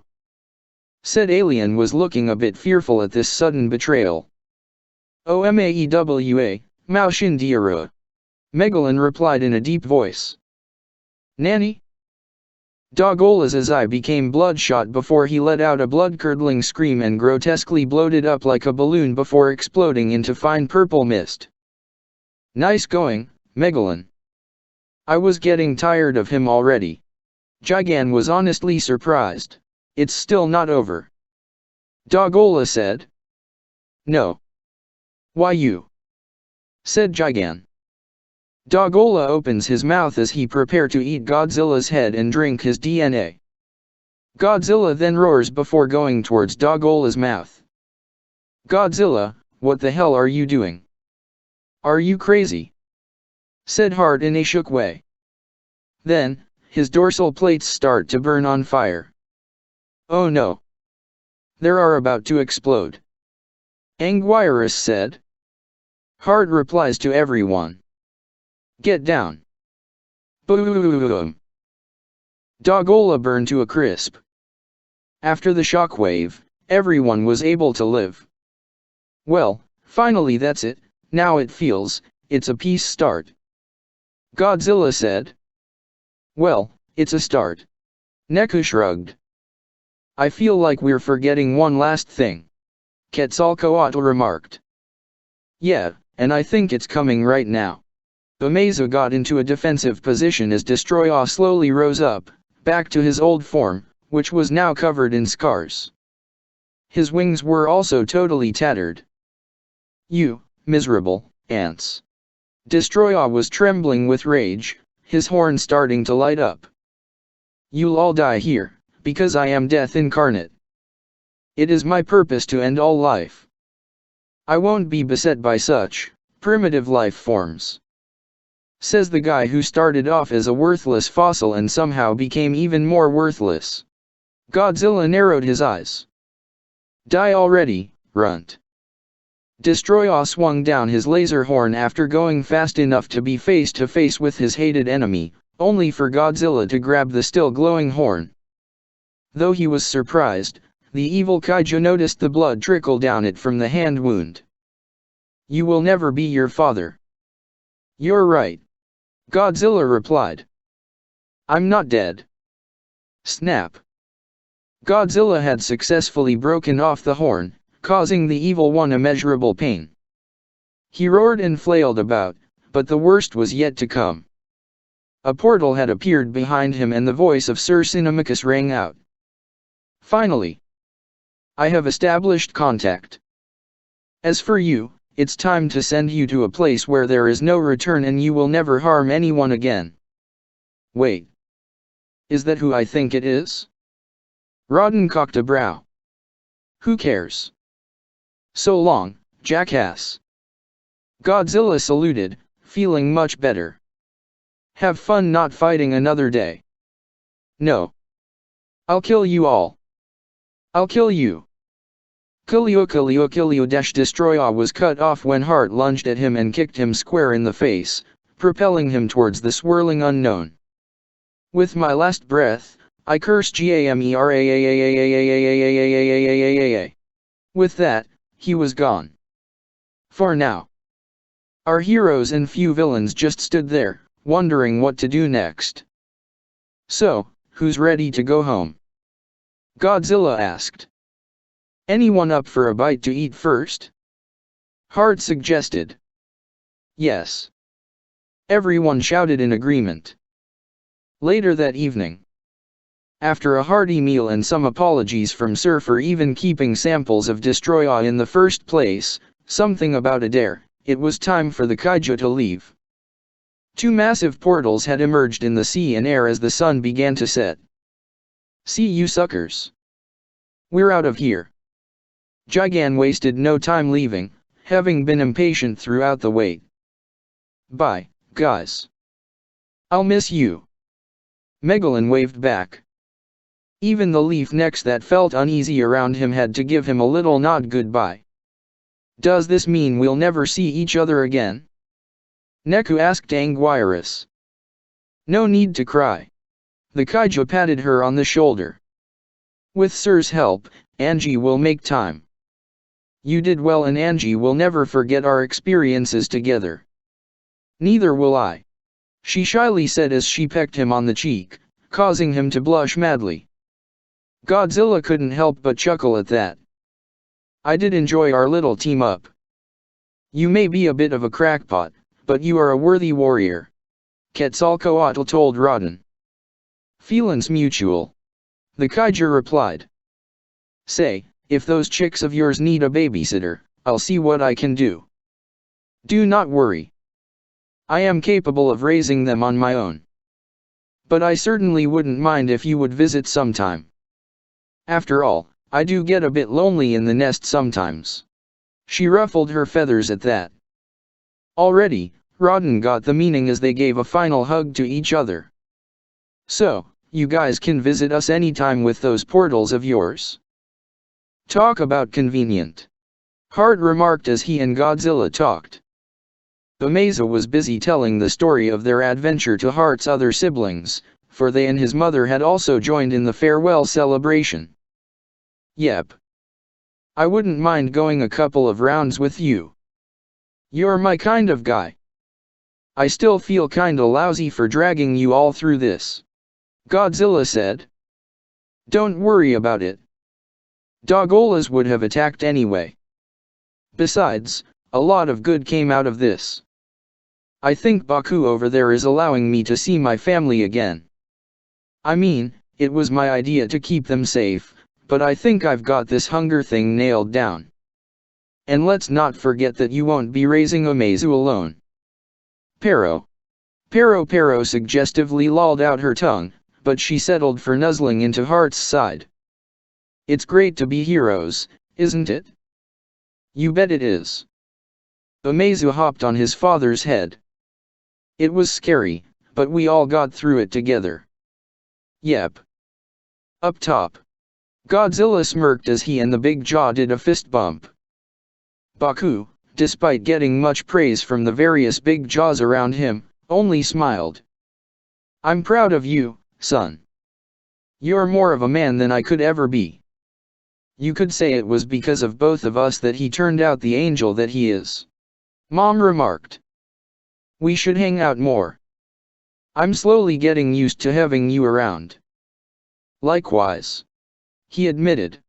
Said alien was looking a bit fearful at this sudden betrayal. Omaewa, Mao Shin Diarua. Megalon replied in a deep voice. Nanny? Dogolas' eye became bloodshot before he let out a blood-curdling scream and grotesquely bloated up like a balloon before exploding into fine purple mist. Nice going, Megalon. I was getting tired of him already. Gigan was honestly surprised. It's still not over. Dogola said. No. Why you? said Gigan. Dogola opens his mouth as he prepare to eat Godzilla's head and drink his DNA. Godzilla then roars before going towards Dogola's mouth. Godzilla, what the hell are you doing? Are you crazy? Said Hart in a shook way. Then, his dorsal plates start to burn on fire. Oh no. They are about to explode. Anguirus said. Hart replies to everyone. Get down. Boom. Dogola burned to a crisp. After the shockwave, everyone was able to live. Well, finally that's it, now it feels, it's a peace start. Godzilla said. Well, it's a start. Neku shrugged. I feel like we're forgetting one last thing. Quetzalcoatl remarked. Yeah, and I think it's coming right now. Umeza got into a defensive position as Destoroyah slowly rose up, back to his old form, which was now covered in scars. His wings were also totally tattered. You, miserable ants. Destoroyah was trembling with rage, his horn starting to light up. You'll all die here, because I am death incarnate. It is my purpose to end all life. I won't be beset by such primitive life forms. Says the guy who started off as a worthless fossil and somehow became even more worthless. Godzilla narrowed his eyes. Die already, runt. Destoroyah swung down his laser horn after going fast enough to be face to face with his hated enemy, only for Godzilla to grab the still glowing horn. Though he was surprised, the evil kaiju noticed the blood trickle down it from the hand wound. You will never be your father. You're right. Godzilla replied. I'm not dead. Snap. Godzilla had successfully broken off the horn, causing the evil one immeasurable pain. He roared and flailed about, but the worst was yet to come. A portal had appeared behind him and the voice of Sir Cinemachus rang out. Finally. I have established contact. As for you, it's time to send you to a place where there is no return and you will never harm anyone again. Wait. Is that who I think it is? Rodden cocked a brow. Who cares? So long, jackass. Godzilla saluted, feeling much better. Have fun not fighting another day. No. I'll kill you all. I'll kill you. Kill you. Destoroyah was cut off when Hart lunged at him and kicked him square in the face, propelling him towards the swirling unknown. With my last breath, I curse Gamera. With that, he was gone. For now. Our heroes and few villains just stood there, wondering what to do next. So, who's ready to go home? Godzilla asked. Anyone up for a bite to eat first? Hart suggested. Yes. Everyone shouted in agreement. Later that evening. After a hearty meal and some apologies from Sir for even keeping samples of Destoroyah in the first place, something about a dare, it was time for the kaiju to leave. Two massive portals had emerged in the sea and air as the sun began to set. See you suckers. We're out of here. Gigan wasted no time leaving, having been impatient throughout the wait. Bye, guys. I'll miss you. Megalon waved back. Even the leaf necks that felt uneasy around him had to give him a little nod goodbye. Does this mean we'll never see each other again? Neku asked Anguirus. No need to cry. The kaiju patted her on the shoulder. With Sir's help, Angie will make time. You did well and Angie will never forget our experiences together. Neither will I. She shyly said as she pecked him on the cheek, causing him to blush madly. Godzilla couldn't help but chuckle at that. I did enjoy our little team up. You may be a bit of a crackpot, but you are a worthy warrior. Quetzalcoatl told Rodden. Feelings mutual. The kaiju replied. Say, if those chicks of yours need a babysitter, I'll see what I can do. Do not worry. I am capable of raising them on my own. But I certainly wouldn't mind if you would visit sometime. After all, I do get a bit lonely in the nest sometimes. She ruffled her feathers at that. Already, Rodden got the meaning as they gave a final hug to each other. So, you guys can visit us anytime with those portals of yours. Talk about convenient. Hart remarked as he and Godzilla talked. Amaza was busy telling the story of their adventure to Hart's other siblings, for they and his mother had also joined in the farewell celebration. Yep. I wouldn't mind going a couple of rounds with you. You're my kind of guy. I still feel kinda lousy for dragging you all through this, Godzilla said. Don't worry about it. Dogolas would have attacked anyway. Besides, a lot of good came out of this. I think Baku over there is allowing me to see my family again. I mean, it was my idea to keep them safe, but I think I've got this hunger thing nailed down. And let's not forget that you won't be raising Amazu alone. Pero suggestively lolled out her tongue, but she settled for nuzzling into Hart's side. It's great to be heroes, isn't it? You bet it is. Amazu hopped on his father's head. It was scary, but we all got through it together. Yep. Up top. Godzilla smirked as he and the big jaw did a fist bump. Baku, despite getting much praise from the various big jaws around him, only smiled. I'm proud of you, son. You're more of a man than I could ever be. You could say it was because of both of us that he turned out the angel that he is. Mom remarked. We should hang out more. I'm slowly getting used to having you around. Likewise. He admitted.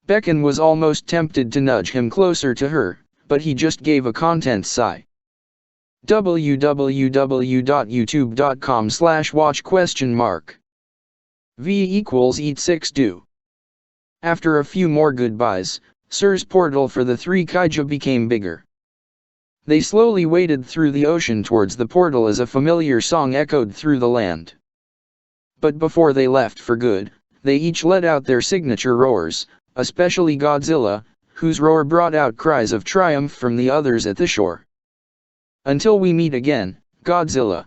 Beckon was almost tempted to nudge him closer to her, but he just gave a content sigh. www.youtube.com/watch?? V = eat 6 do. After a few more goodbyes, Sir's portal for the three kaiju became bigger. They slowly waded through the ocean towards the portal as a familiar song echoed through the land. But before they left for good, they each let out their signature roars, especially Godzilla, whose roar brought out cries of triumph from the others at the shore. Until we meet again, Godzilla.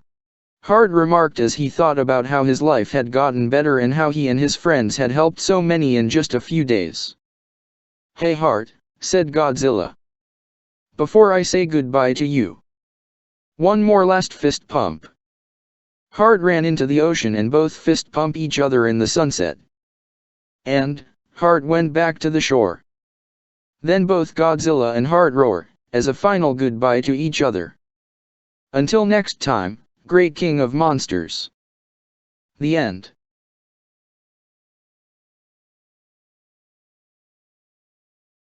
Hart remarked as he thought about how his life had gotten better and how he and his friends had helped so many in just a few days. Hey Hart, said Godzilla. Before I say goodbye to you. One more last fist pump. Hart ran into the ocean and both fist pump each other in the sunset. And, Hart went back to the shore. Then both Godzilla and Hart roar, as a final goodbye to each other. Until next time, Great King of Monsters. The end.